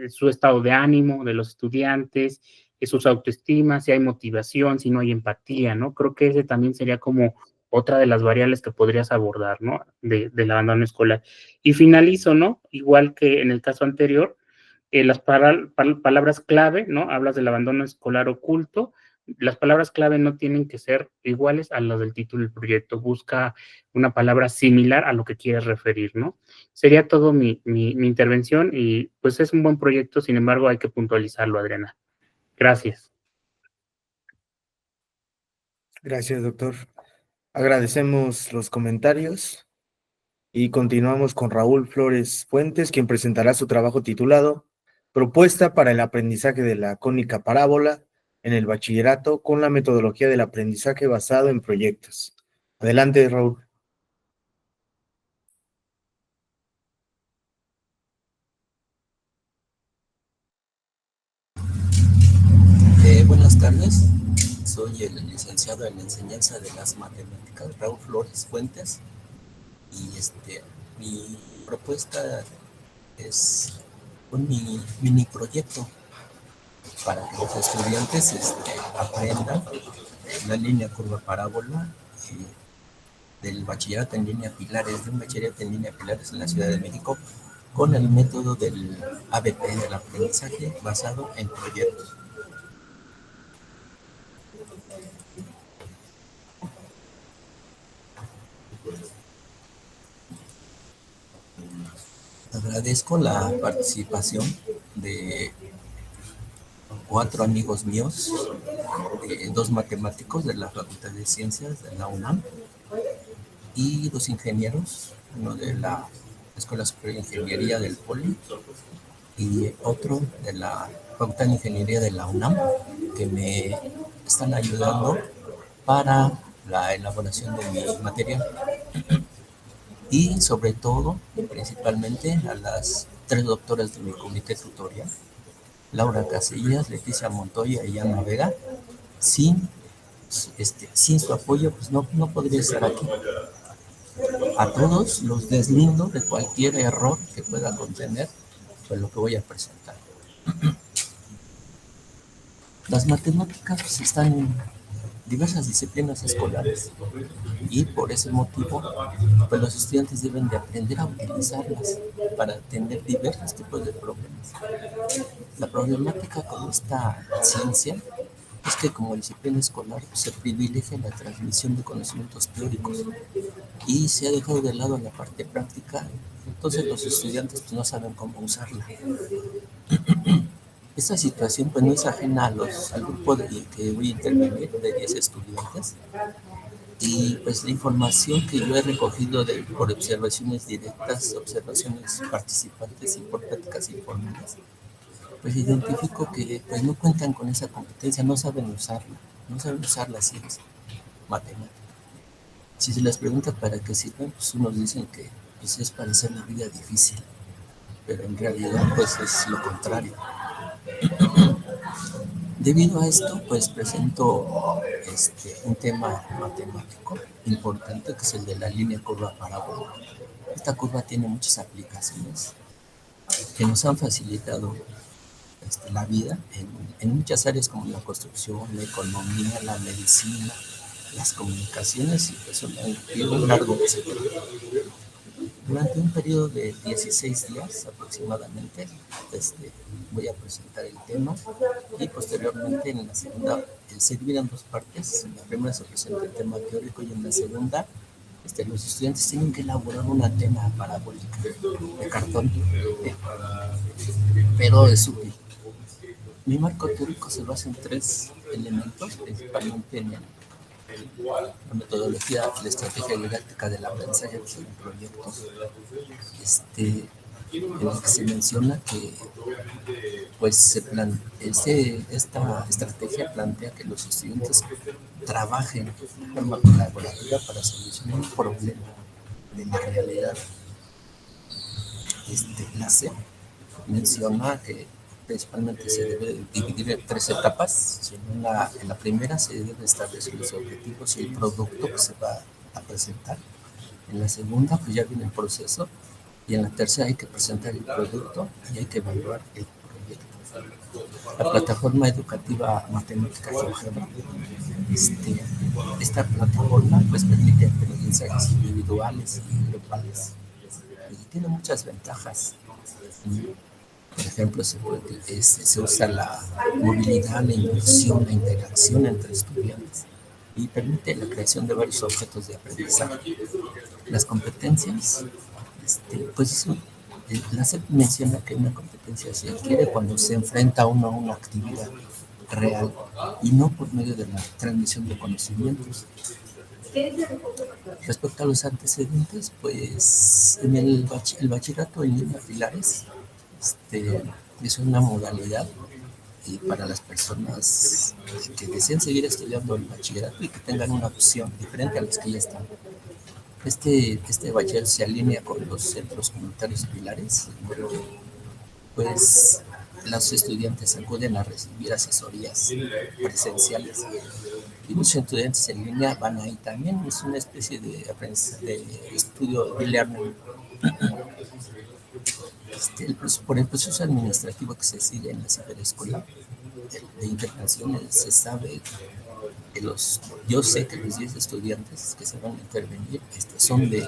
su estado de ánimo de los estudiantes, sus autoestimas, si hay motivación, si no hay empatía, ¿no? Creo que ese también sería como otra de las variables que podrías abordar, ¿no? Del abandono escolar. Y finalizo, ¿no? Igual que en el caso anterior, las palabras clave, ¿no? Hablas del abandono escolar oculto. Las palabras clave no tienen que ser iguales a las del título del proyecto. Busca una palabra similar a lo que quieres referir, ¿no? Sería todo mi intervención y pues es un buen proyecto, sin embargo hay que puntualizarlo, Adriana. Gracias. Gracias, doctor. Agradecemos los comentarios y continuamos con Raúl Flores Fuentes, quien presentará su trabajo titulado Propuesta para el aprendizaje de la cónica parábola en el bachillerato con la metodología del aprendizaje basado en proyectos. Adelante, Raúl. Buenas tardes, soy el licenciado en enseñanza de las matemáticas, Raúl Flores Fuentes, y mi propuesta es un mini proyecto para que los estudiantes aprendan la línea curva parábola del bachillerato en línea Pilares, de un bachillerato en línea Pilares en la Ciudad de México, con el método del ABP, del aprendizaje basado en proyectos. Agradezco la participación de 4 amigos míos, 2 matemáticos de la Facultad de Ciencias de la UNAM y 2 ingenieros, uno de la Escuela Superior de Ingeniería del POLI y otro de la Facultad de Ingeniería de la UNAM, que me están ayudando para la elaboración de mi material. Y sobre todo, y principalmente, a las 3 doctoras de mi comité tutorial, Laura Casillas, Leticia Montoya y Ana Vega. Sin su apoyo, pues no podría estar aquí. A todos los deslindo de cualquier error que pueda contener pues, lo que voy a presentar. Las matemáticas pues, están en diversas disciplinas escolares y por ese motivo pues los estudiantes deben de aprender a utilizarlas para atender diversos tipos de problemas. La problemática con esta ciencia es que como disciplina escolar pues, se privilegia la transmisión de conocimientos teóricos y se ha dejado de lado la parte práctica, entonces los estudiantes pues, no saben cómo usarla. Esta situación pues no es ajena al grupo que voy a intervenir de 10 estudiantes y pues la información que yo he recogido por observaciones directas, observaciones participantes y por prácticas informales, pues identifico que pues no cuentan con esa competencia, no saben usar la ciencia matemática. Si se les pregunta para qué sirven, pues unos dicen que pues, es para hacer la vida difícil, pero en realidad pues es lo contrario. Debido a esto, pues presento un tema matemático importante que es el de la línea curva parábola. Esta curva tiene muchas aplicaciones que nos han facilitado la vida en muchas áreas como la construcción, la economía, la medicina, las comunicaciones y pues un largo etcétera. Durante un periodo de 16 días aproximadamente voy a presentar el tema y posteriormente en la segunda se divide en 2 partes. En la primera se presenta el tema teórico y en la segunda los estudiantes tienen que elaborar una antena parabólica de cartón, pero es útil. Mi marco teórico se basa en 3 elementos, principalmente en la metodología, la estrategia didáctica del aprendizaje de proyectos, en el que se menciona que pues esta estrategia plantea que los estudiantes trabajen de forma colaborativa para solucionar un problema de la realidad. La C menciona que principalmente se debe dividir en 3 etapas. En la primera se debe establecer los objetivos y el producto que se va a presentar. En la segunda, pues ya viene el proceso. Y en la tercera hay que presentar el producto y hay que evaluar el proyecto. La plataforma educativa matemática GeoGebra, esta plataforma pues permite aprendizajes individuales y grupales y tiene muchas ventajas. Por ejemplo, se usa la movilidad, la inclusión, la interacción entre estudiantes y permite la creación de varios objetos de aprendizaje. Las competencias, pues la SEP menciona que una competencia se adquiere cuando se enfrenta uno a una actividad real y no por medio de la transmisión de conocimientos. Respecto a los antecedentes, pues en el bachillerato en línea Pilares es una modalidad para las personas que deseen seguir estudiando el bachillerato y que tengan una opción diferente a las que ya están. Este bachiller se alinea con los centros comunitarios Pilares, pues los estudiantes acuden a recibir asesorías presenciales y muchos estudiantes en línea van ahí también. Es una especie de estudio de e-learning. Por el proceso administrativo que se sigue en la ciberescuela de intervenciones, se sabe que yo sé que los 10 estudiantes que se van a intervenir son de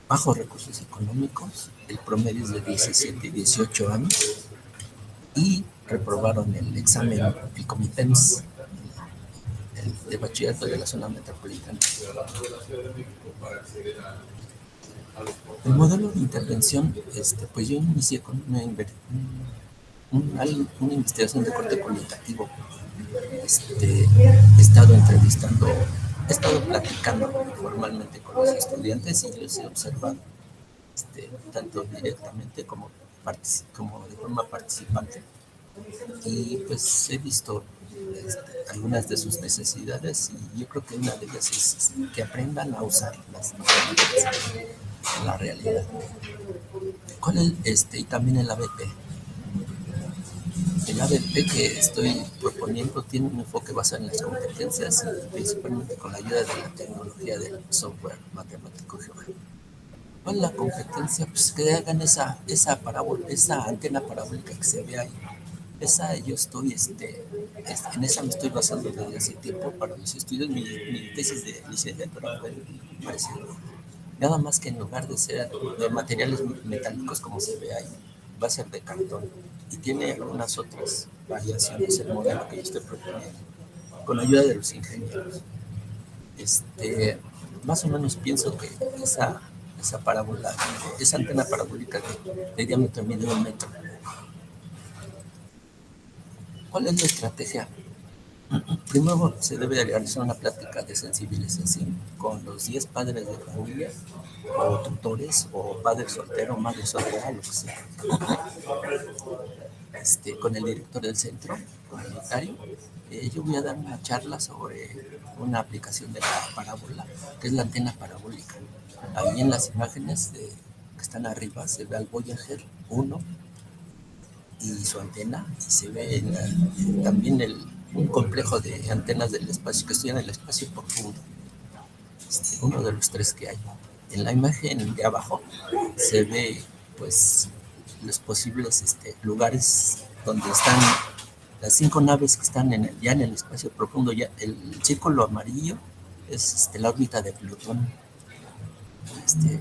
bajos recursos económicos, el promedio es de 17 y 18 años y reprobaron el examen, el Comipems, de bachillerato de la zona metropolitana. El modelo de intervención, pues yo inicié con una investigación de corte cualitativo. He estado platicando formalmente con los estudiantes y los he observado, tanto directamente como de forma participante. Y pues he visto algunas de sus necesidades y yo creo que una de ellas es que aprendan a usar las matemáticas en la realidad. Y también el ABP. El ABP que estoy proponiendo tiene un enfoque basado en las competencias y principalmente con la ayuda de la tecnología del software matemático GeoGebra. ¿Cuál es la competencia? Pues que hagan esa antena parabólica que se ve ahí. En esa me estoy basando desde hace tiempo para mis estudios. Mi tesis de licenciatura fue parecido. Nada más que en lugar de ser de materiales metálicos como se ve ahí, va a ser de cartón. Y tiene algunas otras variaciones el modelo que yo estoy proponiendo, con ayuda de los ingenieros. Más o menos pienso que esa antena parabólica de diámetro mide 1 metro. ¿Cuál es la estrategia? Primero se debe realizar una plática de sensibilización con los 10 padres de familia o tutores o padre soltero, madre soltera, lo que sea. Con el director del centro comunitario. Yo voy a dar una charla sobre una aplicación de la parábola, que es la antena parabólica. Ahí en las imágenes que están arriba se ve al Voyager 1 y su antena, y se ve también un complejo de antenas del espacio que estudian el espacio profundo, uno de los 3 que hay. En la imagen de abajo se ve pues los posibles lugares donde están las 5 naves que están ya en el espacio profundo. Ya el círculo amarillo es la órbita de Plutón.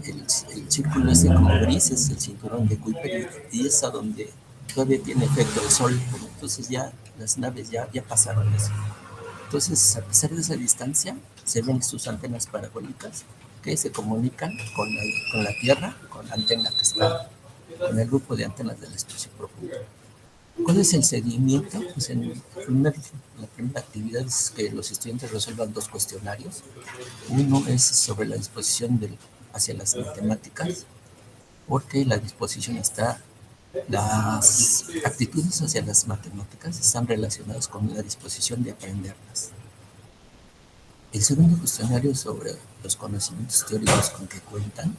El círculo como gris es el cinturón de Kuiper y es a donde todavía tiene efecto el Sol. Entonces ya las naves ya pasaron eso. Entonces, a pesar de esa distancia, se ven sus antenas parabólicas que se comunican con la Tierra, con la antena que está con el grupo de antenas del espacio profundo. ¿Cuál es el seguimiento? Pues la primera actividad es que los estudiantes resuelvan 2 cuestionarios. Uno es sobre la disposición hacia las matemáticas, porque la disposición las actitudes hacia las matemáticas están relacionadas con la disposición de aprenderlas. El segundo cuestionario es sobre los conocimientos teóricos con que cuentan.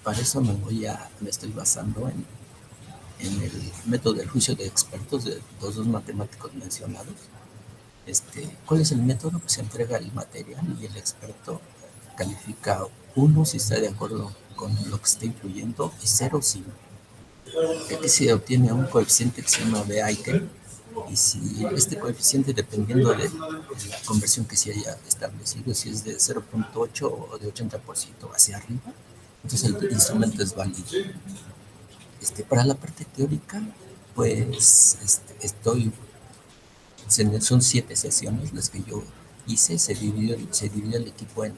Para eso me estoy basando en el método del juicio de expertos de los dos matemáticos mencionados. ¿Cuál es el método? Pues se entrega el material y el experto califica 1 si está de acuerdo con lo que está incluyendo y 0 si no. Aquí se obtiene un coeficiente que se llama B-Aiken, y si este coeficiente, dependiendo de la conversión que se haya establecido, si es de 0.8 o de 80% hacia arriba, entonces el instrumento es válido. Para la parte teórica, pues son 7 sesiones las que yo hice. Se dividió el equipo en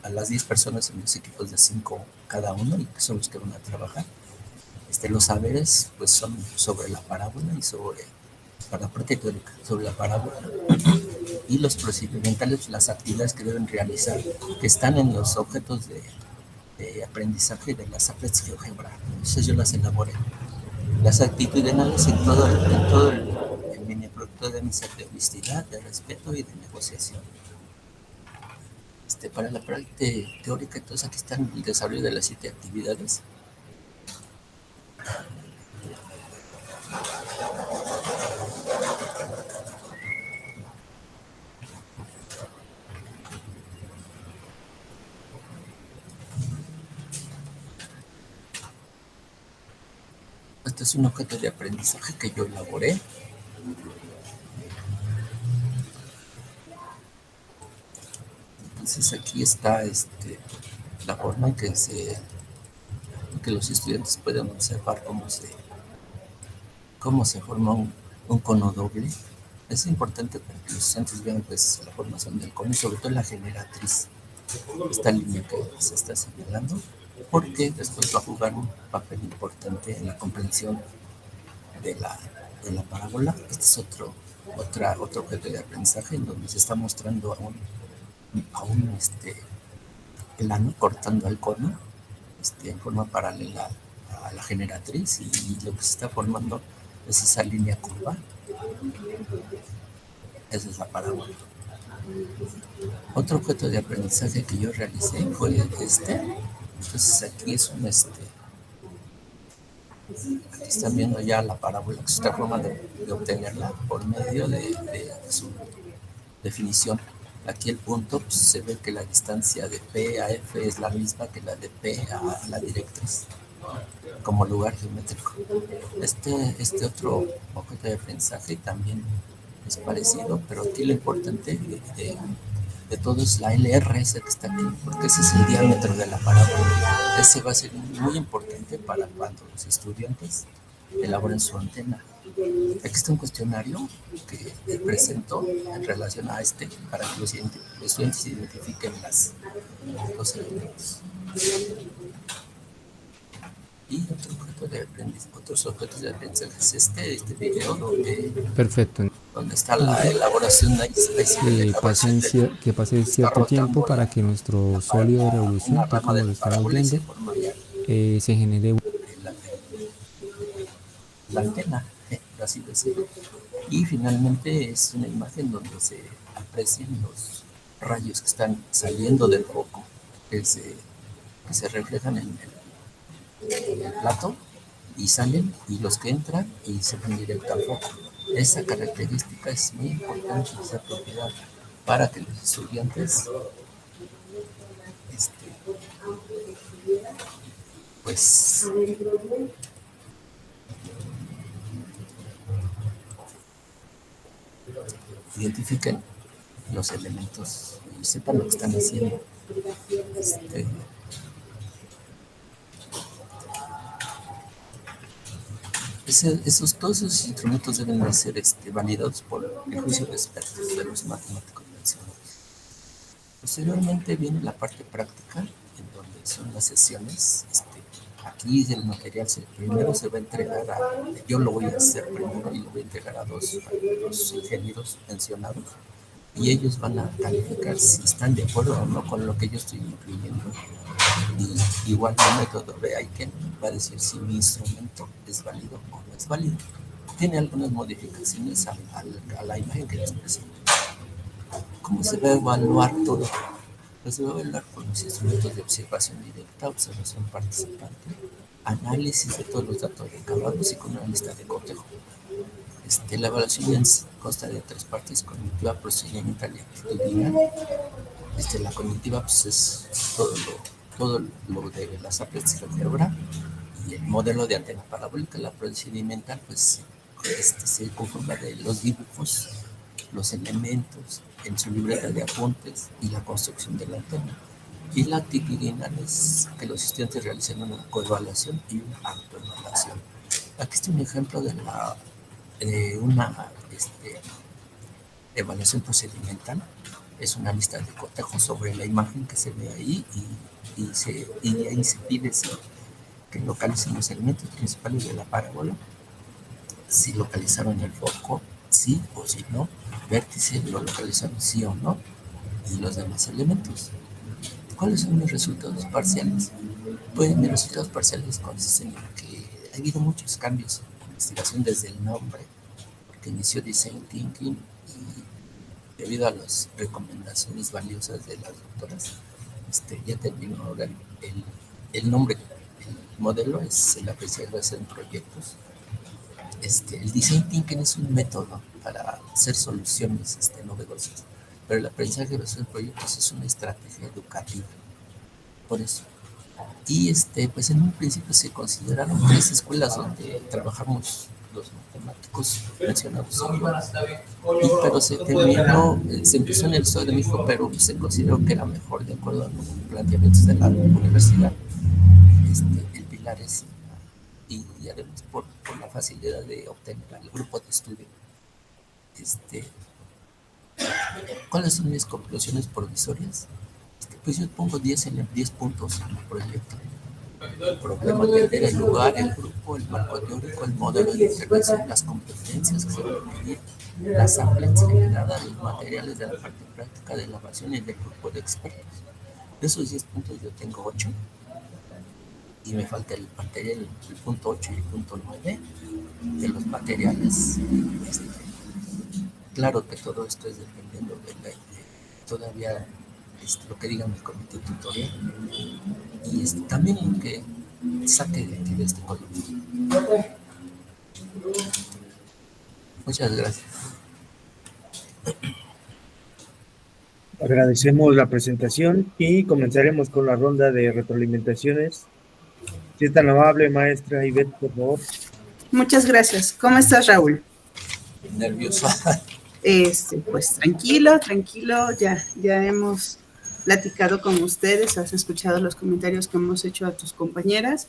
a las 10 personas en 2 equipos de 5 cada uno, y que son los que van a trabajar. Los saberes pues son sobre la parábola y para la parte teórica, sobre la parábola, y los procedimentales, las actividades que deben realizar, que están en los objetos de aprendizaje de las APES GeoGebra. Entonces yo las elaboré. Las actitudinales en todo el mini producto deben ser de honestidad, de respeto y de negociación. Para la parte teórica, entonces aquí están el desarrollo de las 7 actividades. Este es un objeto de aprendizaje que yo elaboré. Entonces aquí está la forma en que los estudiantes pueden observar cómo se forma un cono doble. Es importante para que los estudiantes vean pues la formación del cono y sobre todo la generatriz, esta línea que se está señalando, porque después va a jugar un papel importante en la comprensión de la parábola. Este es otro objeto de aprendizaje en donde se está mostrando a un plano cortando al cono en forma paralela a la generatriz, y lo que se está formando es esa línea curva. Esa es la parábola. Otro objeto de aprendizaje que yo realicé fue Entonces aquí es aquí están viendo ya la parábola, que es otra forma de obtenerla por medio de su definición. Aquí el punto, pues, se ve que la distancia de P a F es la misma que la de P a la directriz, como lugar geométrico. Este otro objeto de aprendizaje también es parecido, pero aquí lo importante de todo es la LRS que está aquí, porque ese es el diámetro de la parábola. Ese va a ser muy importante para cuando los estudiantes elaboren su antena. Aquí está un cuestionario que presento en relación a para que los estudiantes identifiquen los elementos. Y otros objetos de aprendizaje es este video Perfecto. donde está la elaboración que pase cierto tiempo para que nuestro sólido de revolución, tal como lo estamos viendo, se genere la antena, así decirlo. Y finalmente es una imagen donde se aprecian los rayos que están saliendo del foco, que se reflejan en el plato y salen, y los que entran y se van directo al foco. Esa característica es muy importante, esa propiedad, para que los estudiantes pues identifiquen los elementos y sepan lo que están haciendo. Todos esos instrumentos deben de ser validados por el juicio de expertos de los matemáticos mencionados. Posteriormente viene la parte práctica, en donde son las sesiones. Aquí el material primero se va a entregar yo lo voy a hacer primero y lo voy a entregar a dos ingenieros mencionados, y ellos van a calificar si están de acuerdo o no con lo que yo estoy incluyendo. Y igual el método B-Aiken va a decir si mi instrumento es válido o no es válido. Tiene algunas modificaciones a la imagen que les presento. ¿Cómo se va a evaluar todo? Pues se va a evaluar con los instrumentos de observación directa, observación participante, análisis de todos los datos recabados y con una lista de cotejo. La evaluación consta de 3 partes: cognitiva, procedimental y actitudinal. La cognitiva pues, es todo lo de las aprendizajes de obra y el modelo de antena parabólica. La procedimental pues se conforma de los dibujos, los elementos en su libreta de apuntes y la construcción de la antena. Y la actitudinal es que los estudiantes realicen una coevaluación y una autoevaluación. Aquí está un ejemplo de una evaluación procedimental. Es una lista de cotejos sobre la imagen que se ve ahí y ahí se pide que localicen los elementos principales de la parábola, si localizaron el foco, sí o si no, vértice, lo localizaron sí o no, y los demás elementos. ¿Cuáles son mis resultados parciales? Pues mis resultados parciales consisten en que ha habido muchos cambios en la investigación desde el nombre, porque inició Design Thinking y debido a las recomendaciones valiosas de las doctoras, ya terminó ahora el nombre. El modelo es el aprendizaje en proyectos. El Design Thinking es un método para hacer soluciones novedosas, pero el aprendizaje en proyectos es una estrategia educativa. Por eso. Y pues en un principio se consideraron 3 escuelas donde trabajamos los matemáticos mencionados, pero se empezó en el Estado de México, pero se consideró que era mejor, de acuerdo a los planteamientos de la universidad, el Pilares, y además por la facilidad de obtener el grupo de estudio. ¿Cuáles son mis conclusiones provisorias? Pues yo pongo 10 puntos en el proyecto. El problema, entender el lugar, el grupo, el marco teórico, el modelo de intervención, las competencias que se deben medir, la samples generada, los materiales de la parte práctica de la evaluación y del grupo de expertos. De esos 10 puntos yo tengo 8 y me falta el material, el punto 8 y el punto 9 de los materiales. Claro que todo esto es dependiendo de todavía lo que diga mi comité tutorial y también lo que saque de aquí de este coloquio. Muchas gracias. Agradecemos la presentación y comenzaremos con la ronda de retroalimentaciones. Si es tan amable, maestra Ivette, por favor. Muchas gracias. ¿Cómo estás, Raúl? Nervioso. Pues tranquilo, ya hemos platicado con ustedes, has escuchado los comentarios que hemos hecho a tus compañeras.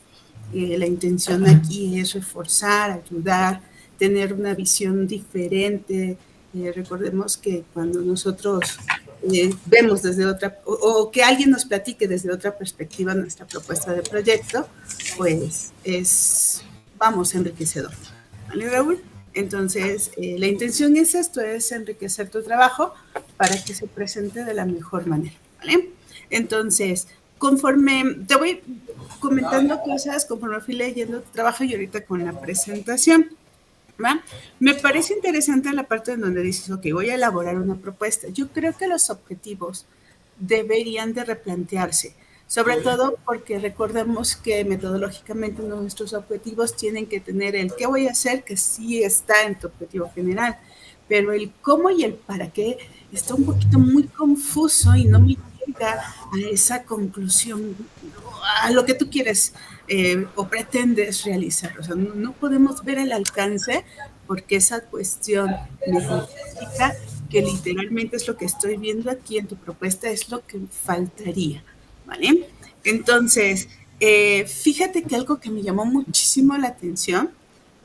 La intención aquí es reforzar, ayudar, tener una visión diferente. Recordemos que cuando nosotros vemos desde otra, o que alguien nos platique desde otra perspectiva nuestra propuesta de proyecto, pues es, enriquecedor. ¿Vale, Raúl? Entonces, la intención es esto, es enriquecer tu trabajo para que se presente de la mejor manera, ¿vale? Entonces, conforme te voy comentando cosas, conforme fui leyendo tu trabajo y ahorita con la presentación, ¿va? Me parece interesante la parte en donde dices, ok, voy a elaborar una propuesta. Yo creo que los objetivos deberían de replantearse, sobre todo porque recordemos que metodológicamente nuestros objetivos tienen que tener el qué voy a hacer, que sí está en tu objetivo general, pero el cómo y el para qué está un poquito muy confuso y no me llega a esa conclusión, a lo que tú quieres o pretendes realizar. O sea, no podemos ver el alcance porque esa cuestión metodológica, que literalmente es lo que estoy viendo aquí en tu propuesta, es lo que faltaría, ¿vale? Entonces, fíjate que algo que me llamó muchísimo la atención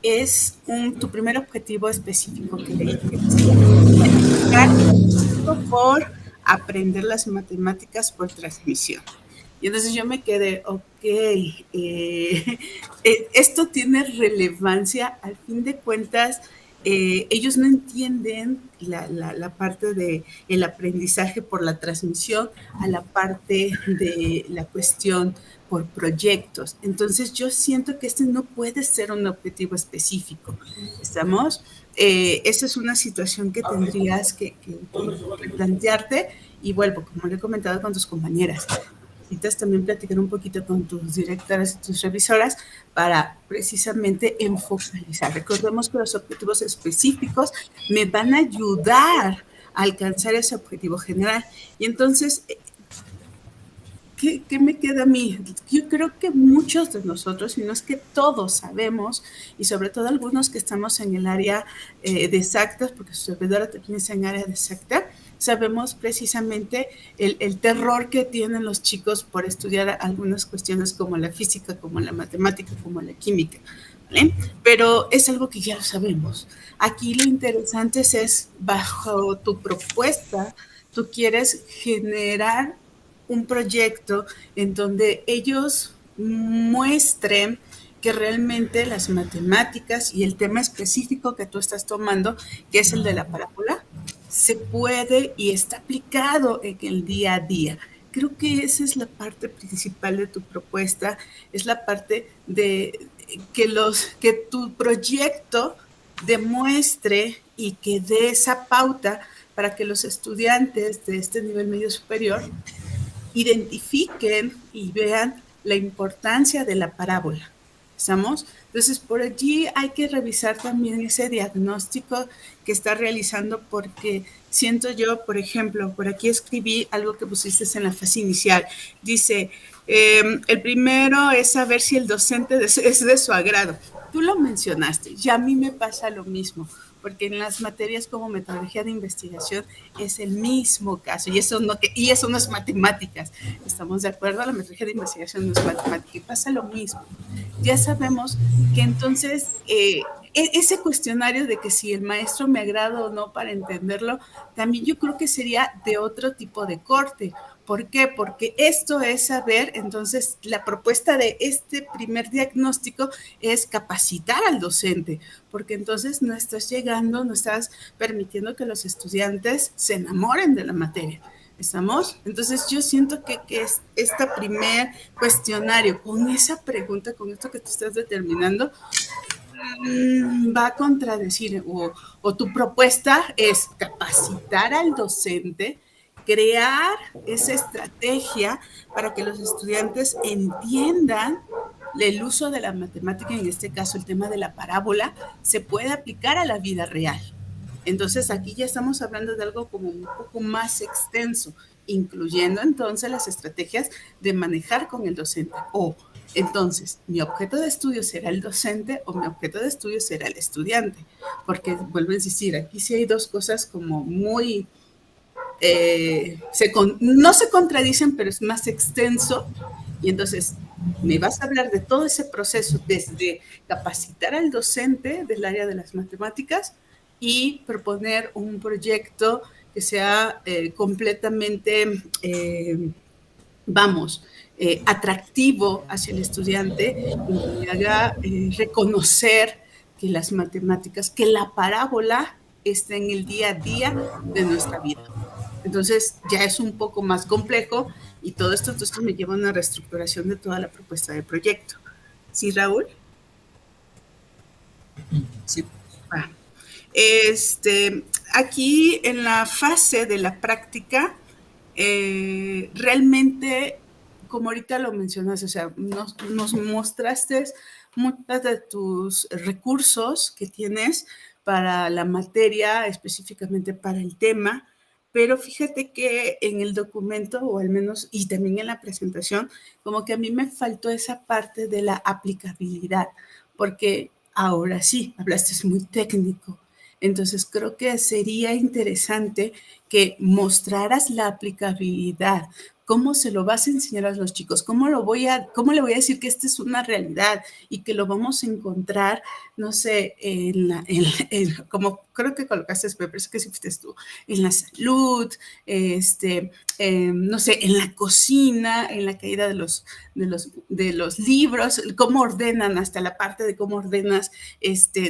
es tu primer objetivo específico que leí, que es por aprender las matemáticas por transmisión. Y entonces yo me quedé, ok, esto tiene relevancia, al fin de cuentas, ellos no entienden la parte del aprendizaje por la transmisión a la parte de la cuestión por proyectos. Entonces yo siento que este no puede ser un objetivo específico. ¿Estamos? Esa es una situación que tendrías que plantearte y vuelvo, como le he comentado con tus compañeras. necesitas también platicar un poquito con tus directoras y tus revisoras para precisamente enfocalizar. Recordemos que los objetivos específicos me van a ayudar a alcanzar ese objetivo general. Y entonces, ¿qué me queda a mí? Yo creo que muchos de nosotros, si no es que todos sabemos, y sobre todo algunos que estamos en el área de exactas, porque su servidora también está en área de exacta, sabemos precisamente el terror que tienen los chicos por estudiar algunas cuestiones como la física, como la matemática, como la química, ¿vale? Pero es algo que ya lo sabemos. Aquí lo interesante es, bajo tu propuesta, tú quieres generar un proyecto en donde ellos muestren que realmente las matemáticas y el tema específico que tú estás tomando, que es el de la parábola, se puede y está aplicado en el día a día. Creo que esa es la parte principal de tu propuesta, es la parte de que tu proyecto demuestre y que dé esa pauta para que los estudiantes de este nivel medio superior identifiquen y vean la importancia de la parábola. ¿Estamos? Entonces, por allí hay que revisar también ese diagnóstico que está realizando, porque siento yo, por ejemplo, por aquí escribí algo que pusiste en la fase inicial. Dice, el primero es saber si el docente es de su agrado. Tú lo mencionaste, y a mí me pasa lo mismo, porque en las materias como metodología de investigación es el mismo caso, y eso no es matemáticas. ¿Estamos de acuerdo? La metodología de investigación no es matemática, y pasa lo mismo. Ya sabemos que entonces ese cuestionario de que si el maestro me agrada o no para entenderlo, también yo creo que sería de otro tipo de corte. ¿Por qué? Porque esto es saber, entonces la propuesta de este primer diagnóstico es capacitar al docente, porque entonces no estás llegando, no estás permitiendo que los estudiantes se enamoren de la materia. ¿Estamos? Entonces yo siento que es este primer cuestionario, con esa pregunta, con esto que tú estás determinando, va a contradecir, o tu propuesta es capacitar al docente, crear esa estrategia para que los estudiantes entiendan el uso de la matemática, en este caso el tema de la parábola, se puede aplicar a la vida real. Entonces aquí ya estamos hablando de algo como un poco más extenso, incluyendo entonces las estrategias de manejar con el docente. O entonces, ¿mi objeto de estudio será el docente o mi objeto de estudio será el estudiante? Porque vuelvo a insistir, aquí sí hay dos cosas como muy... no se contradicen, pero es más extenso. Y entonces me vas a hablar de todo ese proceso, desde capacitar al docente del área de las matemáticas y proponer un proyecto que sea completamente, atractivo hacia el estudiante y que haga reconocer que las matemáticas, que la parábola está en el día a día de nuestra vida. Entonces ya es un poco más complejo y todo esto entonces me lleva a una reestructuración de toda la propuesta del proyecto. ¿Sí, Raúl? Sí. Aquí en la fase de la práctica, realmente, como ahorita lo mencionaste, o sea, nos mostraste muchos de tus recursos que tienes para la materia, específicamente para el tema, pero fíjate que en el documento, o al menos, y también en la presentación, como que a mí me faltó esa parte de la aplicabilidad, porque ahora sí, hablaste muy técnico. Entonces creo que sería interesante que mostraras la aplicabilidad. ¿Cómo se lo vas a enseñar a los chicos? ¿Cómo le voy a decir que esta es una realidad y que lo vamos a encontrar, no sé, como creo que colocaste, pero parece que sí fuiste tú, en la salud, no sé, en la cocina, en la caída de los libros, cómo ordenan, hasta la parte de cómo ordenas,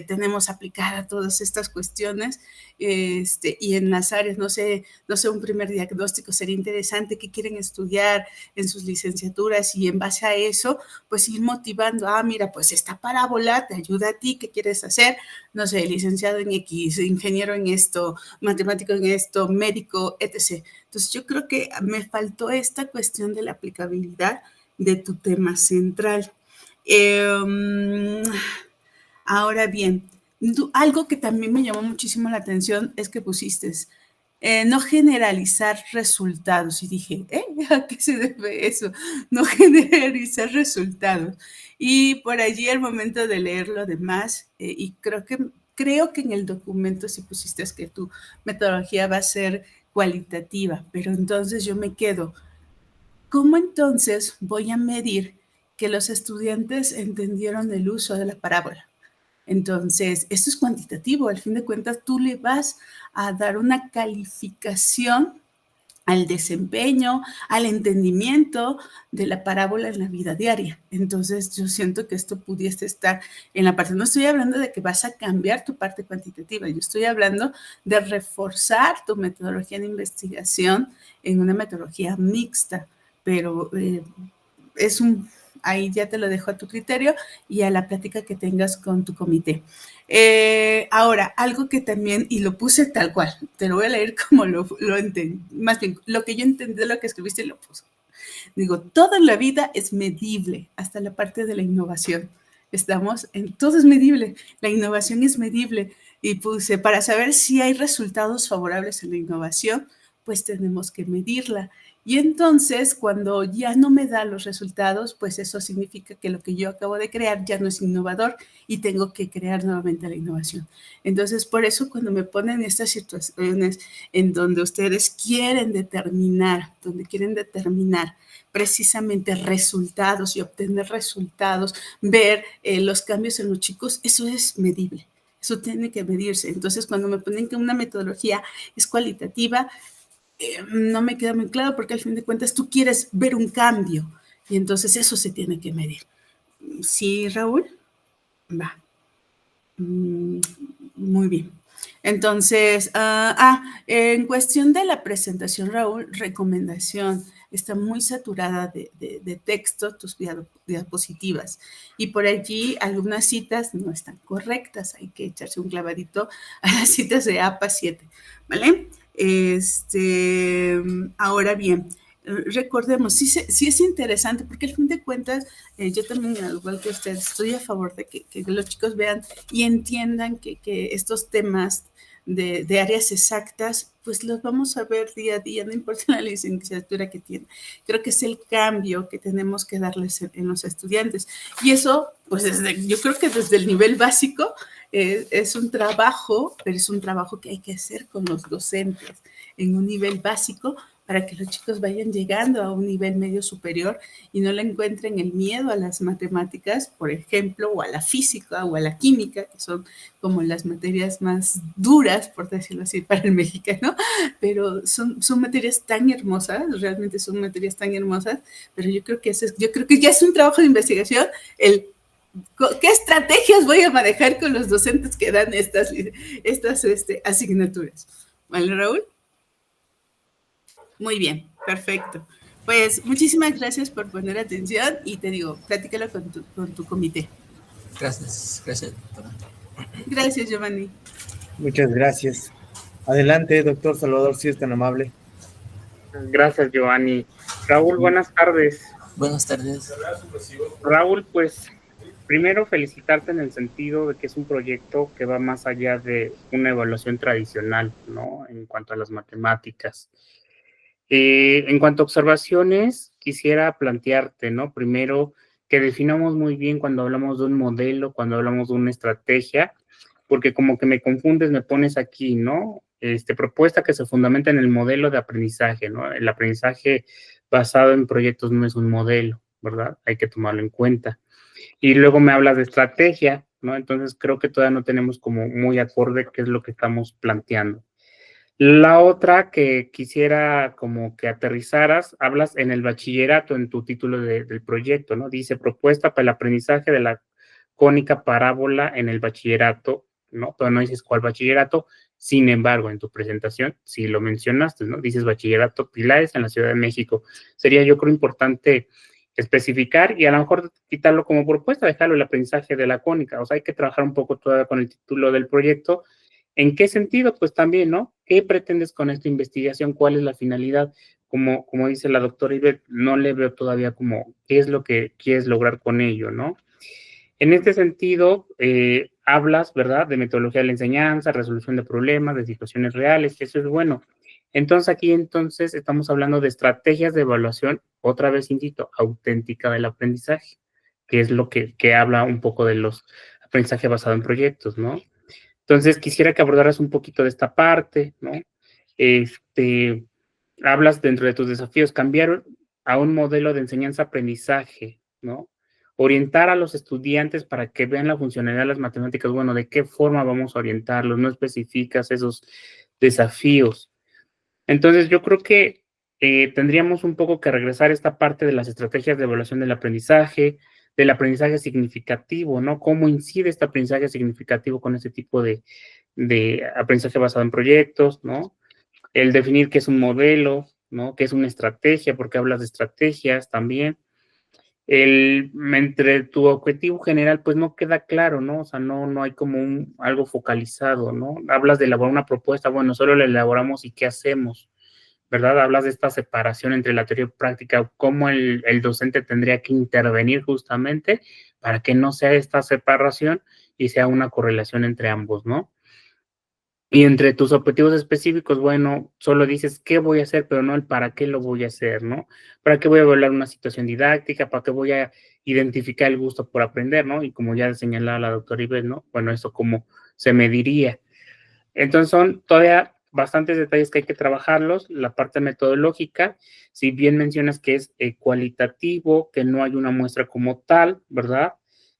tenemos aplicada todas estas cuestiones, y en las áreas, no sé, un primer diagnóstico sería interesante, qué quieren estudiar en sus licenciaturas, y en base a eso, pues ir motivando, mira, pues esta parábola te ayuda a ti, ¿qué quieres hacer? no sé, licenciado en X, ingeniero en esto, matemático en esto, médico, etc. Entonces yo creo que me faltó esta cuestión de la aplicabilidad de tu tema central. Ahora bien, algo que también me llamó muchísimo la atención es que pusiste no generalizar resultados. Y dije, ¿a qué se debe eso? No generalizar resultados. Y por allí al momento de leer lo demás, y creo que en el documento sí pusiste que tu metodología va a ser cualitativa, pero entonces yo me quedo, ¿cómo entonces voy a medir que los estudiantes entendieron el uso de la parábola? Entonces, esto es cuantitativo. Al fin de cuentas, tú le vas a dar una calificación al desempeño, al entendimiento de la parábola en la vida diaria. Entonces, yo siento que esto pudiese estar en la parte, no estoy hablando de que vas a cambiar tu parte cuantitativa, yo estoy hablando de reforzar tu metodología de investigación en una metodología mixta, pero ahí ya te lo dejo a tu criterio y a la plática que tengas con tu comité. Ahora, algo que también, y lo puse tal cual, te lo voy a leer como lo entendí, más bien, lo que yo entendí de lo que escribiste lo puse. Digo, todo en la vida es medible, hasta la parte de la innovación. Todo es medible, la innovación es medible. Y puse, para saber si hay resultados favorables en la innovación, pues tenemos que medirla. Y entonces, cuando ya no me da los resultados, pues eso significa que lo que yo acabo de crear ya no es innovador y tengo que crear nuevamente la innovación. Entonces, por eso cuando me ponen estas situaciones en donde ustedes quieren determinar precisamente resultados y obtener resultados, ver los cambios en los chicos, eso es medible. Eso tiene que medirse. Entonces, cuando me ponen que una metodología es cualitativa, no me queda muy claro porque al fin de cuentas tú quieres ver un cambio y entonces eso se tiene que medir. ¿Sí, Raúl? Va. Muy bien. Entonces, en cuestión de la presentación, Raúl, recomendación, está muy saturada de texto, tus diapositivas, y por allí algunas citas no están correctas, hay que echarse un clavadito a las citas de APA 7, ¿vale? Ahora bien, recordemos, sí es interesante, porque al fin de cuentas, yo también, al igual que ustedes, estoy a favor de que los chicos vean y entiendan que estos temas de áreas exactas, pues los vamos a ver día a día, no importa la licenciatura que tienen. Creo que es el cambio que tenemos que darles en los estudiantes. Y eso, pues yo creo que desde el nivel básico es un trabajo, pero es un trabajo que hay que hacer con los docentes en un nivel básico, para que los chicos vayan llegando a un nivel medio superior y no le encuentren el miedo a las matemáticas, por ejemplo, o a la física o a la química, que son como las materias más duras, por decirlo así, para el mexicano, pero son materias tan hermosas, realmente son materias tan hermosas, pero yo creo que ya es un trabajo de investigación ¿qué estrategias voy a manejar con los docentes que dan estas asignaturas? ¿Vale, Raúl? Muy bien, perfecto. Pues muchísimas gracias por poner atención y te digo, platícalo con tu comité. Gracias, doctora. Gracias, Giovanni. Muchas gracias. Adelante, doctor Salvador, si es tan amable. Gracias, Giovanni. Raúl, buenas tardes. Buenas tardes. Raúl, pues primero felicitarte en el sentido de que es un proyecto que va más allá de una evaluación tradicional, ¿no? En cuanto a las matemáticas. En cuanto a observaciones, quisiera plantearte, ¿no? Primero, que definamos muy bien cuando hablamos de un modelo, cuando hablamos de una estrategia, porque como que me confundes, me pones aquí, ¿no? Propuesta que se fundamenta en el modelo de aprendizaje, ¿no? El aprendizaje basado en proyectos no es un modelo, ¿verdad? Hay que tomarlo en cuenta. Y luego me hablas de estrategia, ¿no? Entonces creo que todavía no tenemos como muy acorde qué es lo que estamos planteando. La otra que quisiera como que aterrizaras, hablas en el bachillerato, en tu título del proyecto, ¿no? Dice propuesta para el aprendizaje de la cónica parábola en el bachillerato, ¿no? Pero no dices cuál bachillerato. Sin embargo, en tu presentación sí lo mencionaste, ¿no? Dices bachillerato Pilares en la Ciudad de México. Sería, yo creo, importante especificar y a lo mejor quitarlo como propuesta, dejarlo el aprendizaje de la cónica. O sea, hay que trabajar un poco todavía con el título del proyecto. ¿En qué sentido? Pues también, ¿no? ¿Qué pretendes con esta investigación? ¿Cuál es la finalidad? Como dice la doctora Ivette, no le veo todavía como qué es lo que quieres lograr con ello, ¿no? En este sentido, hablas, ¿verdad?, de metodología de la enseñanza, resolución de problemas, de situaciones reales, que eso es bueno. Entonces, aquí estamos hablando de estrategias de evaluación, otra vez insisto, auténtica del aprendizaje, que es lo que habla un poco de los aprendizaje basado en proyectos, ¿no? Entonces, quisiera que abordaras un poquito de esta parte, ¿no? Hablas dentro de tus desafíos, cambiar a un modelo de enseñanza-aprendizaje, ¿no? Orientar a los estudiantes para que vean la funcionalidad de las matemáticas, bueno, ¿de qué forma vamos a orientarlos? No especificas esos desafíos. Entonces, yo creo que tendríamos un poco que regresar a esta parte de las estrategias de evaluación del aprendizaje significativo, ¿no? ¿Cómo incide este aprendizaje significativo con este tipo de aprendizaje basado en proyectos, ¿no? El definir qué es un modelo, ¿no? ¿Qué es una estrategia? Porque hablas de estrategias también. Entre tu objetivo general, pues no queda claro, ¿no? O sea, no hay como algo focalizado, ¿no? Hablas de elaborar una propuesta, bueno, solo la elaboramos y ¿qué hacemos? ¿Verdad? Hablas de esta separación entre la teoría y práctica, cómo el docente tendría que intervenir justamente para que no sea esta separación y sea una correlación entre ambos, ¿no? Y entre tus objetivos específicos, bueno, solo dices qué voy a hacer, pero no el para qué lo voy a hacer, ¿no? ¿Para qué voy a evaluar una situación didáctica? ¿Para qué voy a identificar el gusto por aprender, ¿no? Y como ya señalaba la doctora Ives, ¿no? Bueno, eso cómo se mediría. Entonces son todavía bastantes detalles que hay que trabajarlos. La parte metodológica, si bien mencionas que es cualitativo, que no hay una muestra como tal, ¿verdad?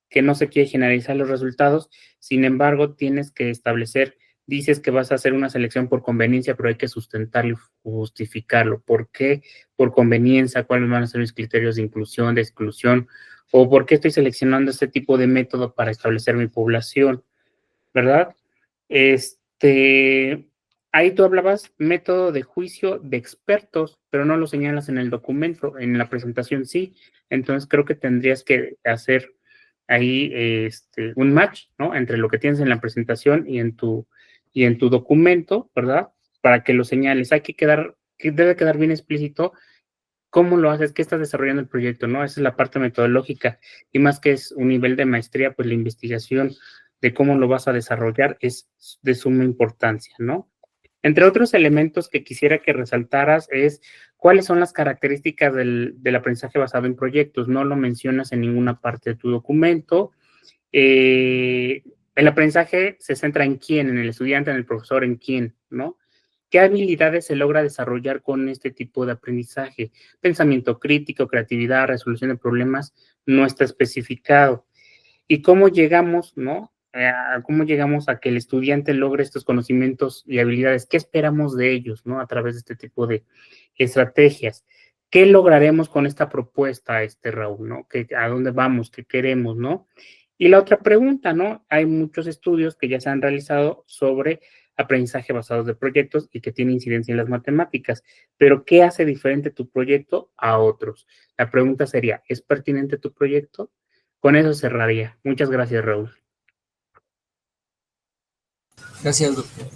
Que no se quiere generalizar los resultados, sin embargo, tienes que establecer, dices que vas a hacer una selección por conveniencia, pero hay que sustentarlo y justificarlo. ¿Por qué? Por conveniencia, ¿cuáles van a ser mis criterios de inclusión, de exclusión? ¿O por qué estoy seleccionando este tipo de método para establecer mi población? ¿Verdad? Ahí tú hablabas método de juicio de expertos, pero no lo señalas en el documento, en la presentación sí. Entonces creo que tendrías que hacer ahí un match, ¿no? Entre lo que tienes en la presentación y en tu documento, ¿verdad? Para que lo señales. Que debe quedar bien explícito cómo lo haces, qué estás desarrollando el proyecto, ¿no? Esa es la parte metodológica. Y más que es un nivel de maestría, pues la investigación de cómo lo vas a desarrollar es de suma importancia, ¿no? Entre otros elementos que quisiera que resaltaras es cuáles son las características del aprendizaje basado en proyectos. No lo mencionas en ninguna parte de tu documento. El aprendizaje se centra en quién, en el estudiante, en el profesor, en quién, ¿no? ¿Qué habilidades se logra desarrollar con este tipo de aprendizaje? Pensamiento crítico, creatividad, resolución de problemas, no está especificado. ¿Y cómo llegamos, no? ¿Cómo llegamos a que el estudiante logre estos conocimientos y habilidades? ¿Qué esperamos de ellos, no? A través de este tipo de estrategias. ¿Qué lograremos con esta propuesta, Raúl, no? ¿A dónde vamos? ¿Qué queremos, no? Y la otra pregunta, ¿no? Hay muchos estudios que ya se han realizado sobre aprendizaje basado de proyectos y que tiene incidencia en las matemáticas. Pero, ¿qué hace diferente tu proyecto a otros? La pregunta sería, ¿es pertinente tu proyecto? Con eso cerraría. Muchas gracias, Raúl. Gracias, doctor.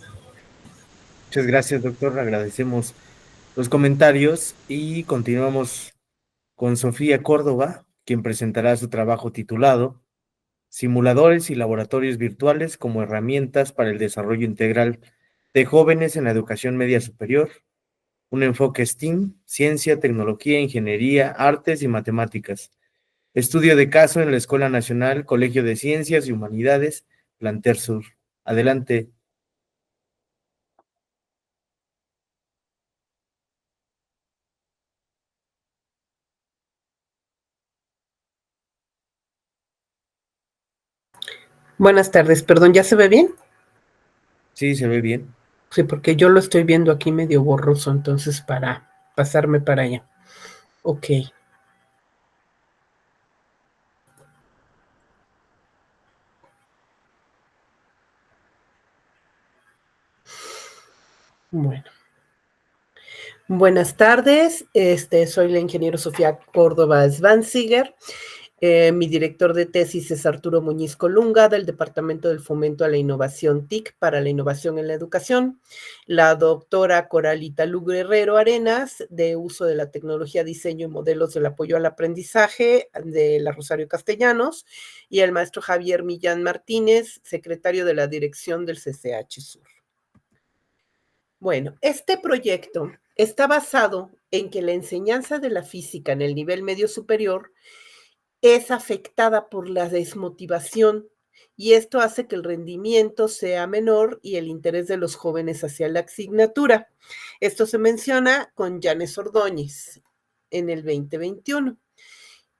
Muchas gracias, doctor. Agradecemos los comentarios y continuamos con Sofía Córdoba, quien presentará su trabajo titulado Simuladores y laboratorios virtuales como herramientas para el desarrollo integral de jóvenes en la educación media superior, un enfoque STEAM, ciencia, tecnología, ingeniería, artes y matemáticas. Estudio de caso en la Escuela Nacional, Colegio de Ciencias y Humanidades, Plantel Sur. Adelante. Buenas tardes, perdón, ¿ya se ve bien? Sí, se ve bien. Sí, porque yo lo estoy viendo aquí medio borroso, entonces para pasarme para allá. Ok. Bueno. Buenas tardes, soy la ingeniero Sofía Córdoba Svanziger. Mi director de tesis es Arturo Muñiz Colunga, del Departamento del Fomento a la Innovación TIC para la Innovación en la Educación. La doctora Coralita Lu Guerrero Arenas, de Uso de la Tecnología, Diseño y Modelos del Apoyo al Aprendizaje, de la Rosario Castellanos. Y el maestro Javier Millán Martínez, secretario de la Dirección del CCH Sur. Bueno, este proyecto está basado en que la enseñanza de la física en el nivel medio superior es afectada por la desmotivación y esto hace que el rendimiento sea menor y el interés de los jóvenes hacia la asignatura. Esto se menciona con Yanes Ordóñez en el 2021.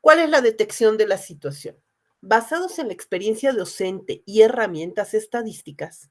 ¿Cuál es la detección de la situación? Basados en la experiencia docente y herramientas estadísticas,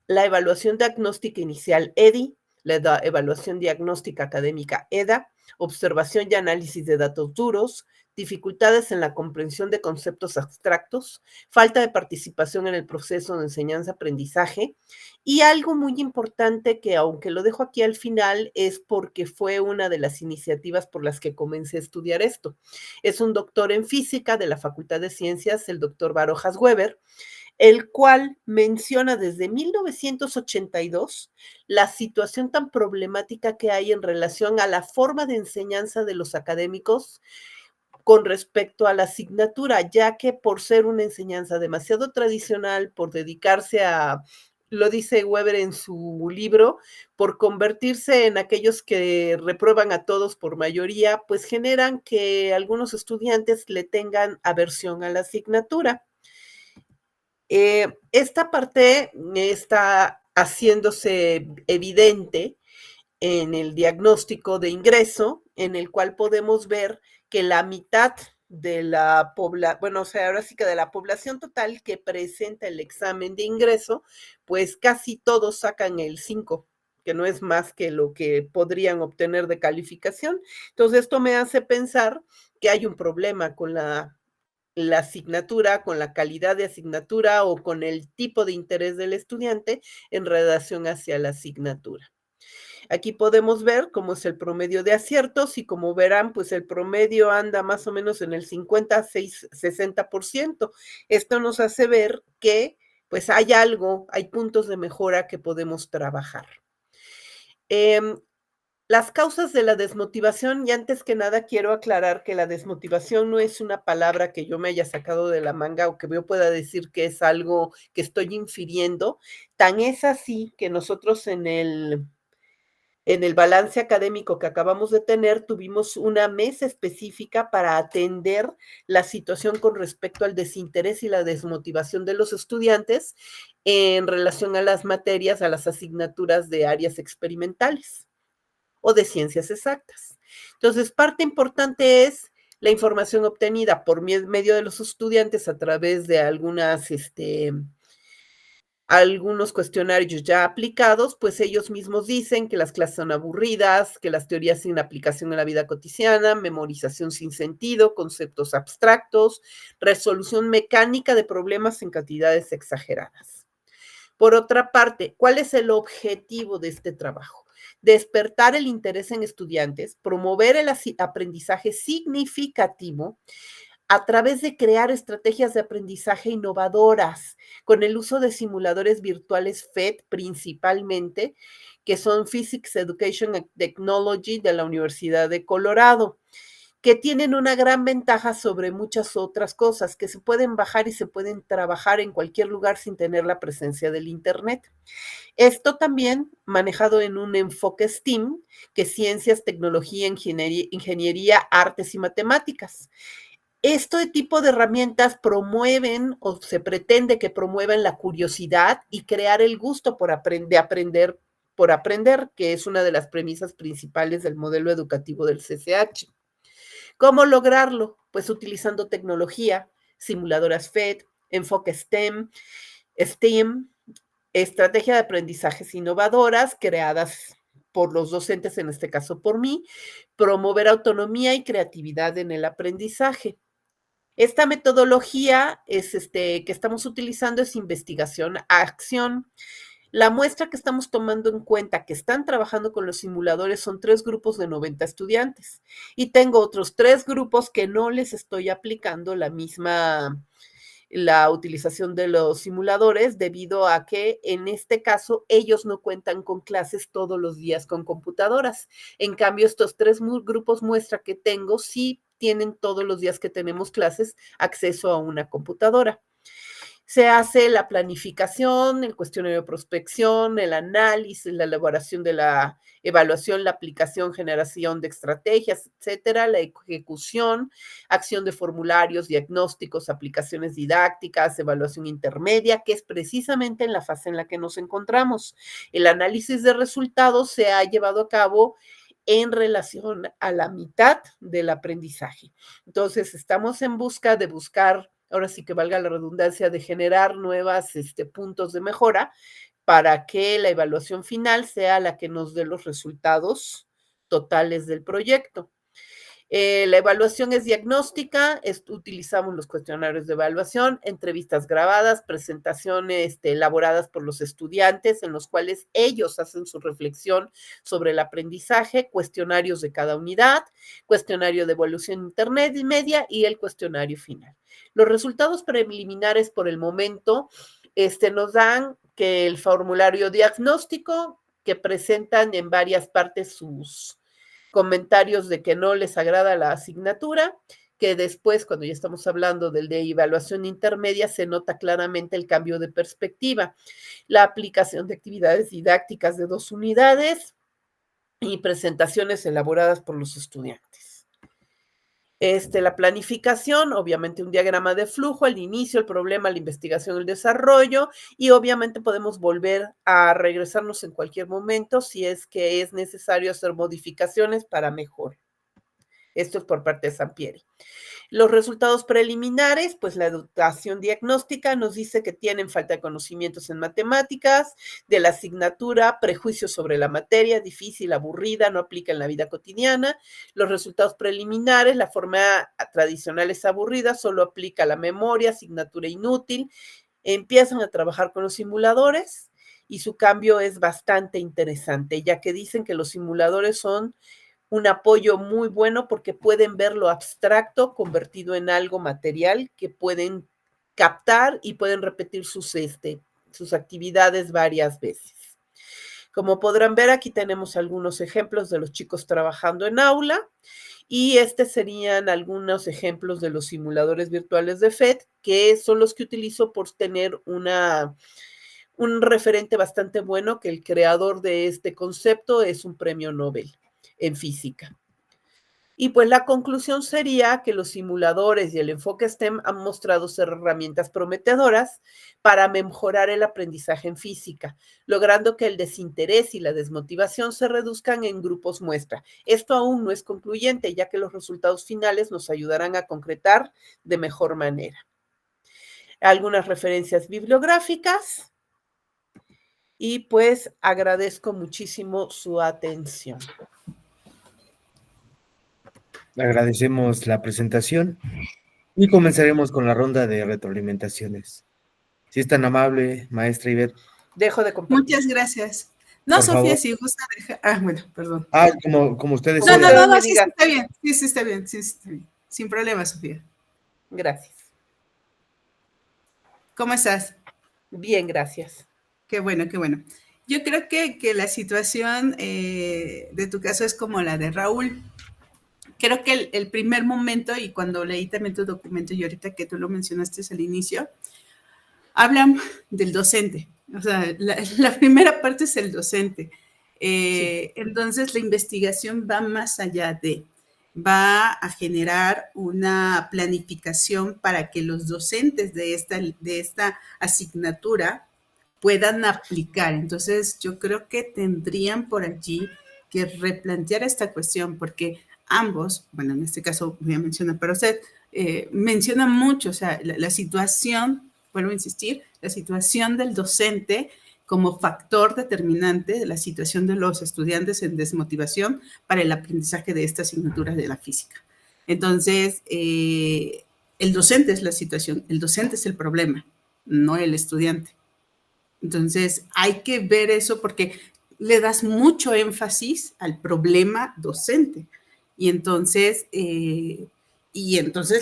la evaluación diagnóstica inicial EDI, la evaluación diagnóstica académica EDA, observación y análisis de datos duros, dificultades en la comprensión de conceptos abstractos, falta de participación en el proceso de enseñanza-aprendizaje y algo muy importante que, aunque lo dejo aquí al final, es porque fue una de las iniciativas por las que comencé a estudiar esto. Es un doctor en física de la Facultad de Ciencias, el doctor Barojas Weber, el cual menciona desde 1982 la situación tan problemática que hay en relación a la forma de enseñanza de los académicos con respecto a la asignatura, ya que por ser una enseñanza demasiado tradicional, por dedicarse a, lo dice Weber en su libro, por convertirse en aquellos que reprueban a todos por mayoría, pues generan que algunos estudiantes le tengan aversión a la asignatura. Esta parte está haciéndose evidente en el diagnóstico de ingreso, en el cual podemos ver que la mitad de la población, bueno, o sea, ahora sí que de la población total que presenta el examen de ingreso, pues casi todos sacan el 5, que no es más que lo que podrían obtener de calificación. Entonces, esto me hace pensar que hay un problema con la asignatura, con la calidad de asignatura o con el tipo de interés del estudiante en relación hacia la asignatura. Aquí podemos ver cómo es el promedio de aciertos y como verán, pues el promedio anda más o menos en el 50-60%. Esto nos hace ver que pues hay algo, hay puntos de mejora que podemos trabajar. Las causas de la desmotivación, y antes que nada quiero aclarar que la desmotivación no es una palabra que yo me haya sacado de la manga o que yo pueda decir que es algo que estoy infiriendo. Tan es así que nosotros en el balance académico que acabamos de tener, tuvimos una mesa específica para atender la situación con respecto al desinterés y la desmotivación de los estudiantes en relación a las materias, a las asignaturas de áreas experimentales o de ciencias exactas. Entonces, parte importante es la información obtenida por medio de los estudiantes a través de algunos cuestionarios ya aplicados, pues ellos mismos dicen que las clases son aburridas, que las teorías sin aplicación en la vida cotidiana, memorización sin sentido, conceptos abstractos, resolución mecánica de problemas en cantidades exageradas. Por otra parte, ¿cuál es el objetivo de este trabajo? Despertar el interés en estudiantes, promover el aprendizaje significativo a través de crear estrategias de aprendizaje innovadoras con el uso de simuladores virtuales FET principalmente, que son Physics Education and Technology de la Universidad de Colorado, que tienen una gran ventaja sobre muchas otras cosas, que se pueden bajar y se pueden trabajar en cualquier lugar sin tener la presencia del Internet. Esto también manejado en un enfoque STEAM, que es ciencias, tecnología, ingeniería, artes y matemáticas. Este tipo de herramientas promueven o se pretende que promuevan la curiosidad y crear el gusto por aprender por aprender, que es una de las premisas principales del modelo educativo del CCH. ¿Cómo lograrlo? Pues utilizando tecnología, simuladoras FET, enfoque STEM, estrategia de aprendizajes innovadoras creadas por los docentes, en este caso por mí, promover autonomía y creatividad en el aprendizaje. Esta metodología es que estamos utilizando es investigación a acción. La muestra que estamos tomando en cuenta que están trabajando con los simuladores son 3 grupos de 90 estudiantes y tengo otros 3 grupos que no les estoy aplicando la utilización de los simuladores debido a que en este caso ellos no cuentan con clases todos los días con computadoras. En cambio, estos 3 grupos muestra que tengo sí tienen todos los días que tenemos clases acceso a una computadora. Se hace la planificación, el cuestionario de prospección, el análisis, la elaboración de la evaluación, la aplicación, generación de estrategias, etcétera, la ejecución, acción de formularios, diagnósticos, aplicaciones didácticas, evaluación intermedia, que es precisamente en la fase en la que nos encontramos. El análisis de resultados se ha llevado a cabo en relación a la mitad del aprendizaje. Entonces, estamos en busca de buscar, ahora sí que valga la redundancia, de generar nuevos puntos de mejora para que la evaluación final sea la que nos dé los resultados totales del proyecto. La evaluación es diagnóstica, utilizamos los cuestionarios de evaluación, entrevistas grabadas, presentaciones elaboradas por los estudiantes en los cuales ellos hacen su reflexión sobre el aprendizaje, cuestionarios de cada unidad, cuestionario de evaluación intermedia y el cuestionario final. Los resultados preliminares por el momento nos dan que el formulario diagnóstico, que presentan en varias partes sus comentarios de que no les agrada la asignatura, que después, cuando ya estamos hablando del de evaluación intermedia, se nota claramente el cambio de perspectiva, la aplicación de actividades didácticas de 2 unidades y presentaciones elaboradas por los estudiantes. La planificación, obviamente un diagrama de flujo, el inicio, el problema, la investigación, el desarrollo, y obviamente podemos volver a regresarnos en cualquier momento si es que es necesario hacer modificaciones para mejor. Esto es por parte de Sampieri. Los resultados preliminares, pues la dotación diagnóstica nos dice que tienen falta de conocimientos en matemáticas, de la asignatura, prejuicios sobre la materia, difícil, aburrida, no aplica en la vida cotidiana. Los resultados preliminares, la forma tradicional es aburrida, solo aplica la memoria, asignatura inútil. Empiezan a trabajar con los simuladores y su cambio es bastante interesante, ya que dicen que los simuladores son un apoyo muy bueno porque pueden ver lo abstracto convertido en algo material que pueden captar y pueden repetir sus actividades varias veces. Como podrán ver, aquí tenemos algunos ejemplos de los chicos trabajando en aula y serían algunos ejemplos de los simuladores virtuales de FED, que son los que utilizo por tener un referente bastante bueno, que el creador de este concepto es un premio Nobel en física. Y pues la conclusión sería que los simuladores y el enfoque STEM han mostrado ser herramientas prometedoras para mejorar el aprendizaje en física, logrando que el desinterés y la desmotivación se reduzcan en grupos muestra. Esto aún no es concluyente, ya que los resultados finales nos ayudarán a concretar de mejor manera. Algunas referencias bibliográficas y pues agradezco muchísimo su atención. Agradecemos la presentación y comenzaremos con la ronda de retroalimentaciones. Si es tan amable, maestra Ivette. Dejo de compartir. Muchas gracias. No, Por Sofía, favor. si gusta dejar. Bueno, perdón. Como ustedes. No, sí digan. está bien. Sí está bien. Sí está bien. Sin problema, Sofía. Gracias. ¿Cómo estás? Bien, gracias. Qué bueno, qué bueno. Yo creo que la situación de tu caso es como la de Raúl. Creo que el primer momento, y cuando leí también tu documento y ahorita que tú lo mencionaste al inicio, hablan del docente. O sea, la primera parte es el docente. Sí. Entonces, la investigación va más allá va a generar una planificación para que los docentes de esta asignatura puedan aplicar. Entonces, yo creo que tendrían por allí que replantear esta cuestión, porque ambos, bueno, en este caso voy a mencionar para usted, menciona mucho, o sea, la situación, vuelvo a insistir, la situación del docente como factor determinante de la situación de los estudiantes en desmotivación para el aprendizaje de esta asignatura de la física. Entonces, el docente es la situación, el docente es el problema, no el estudiante. Entonces, hay que ver eso porque le das mucho énfasis al problema docente. Y entonces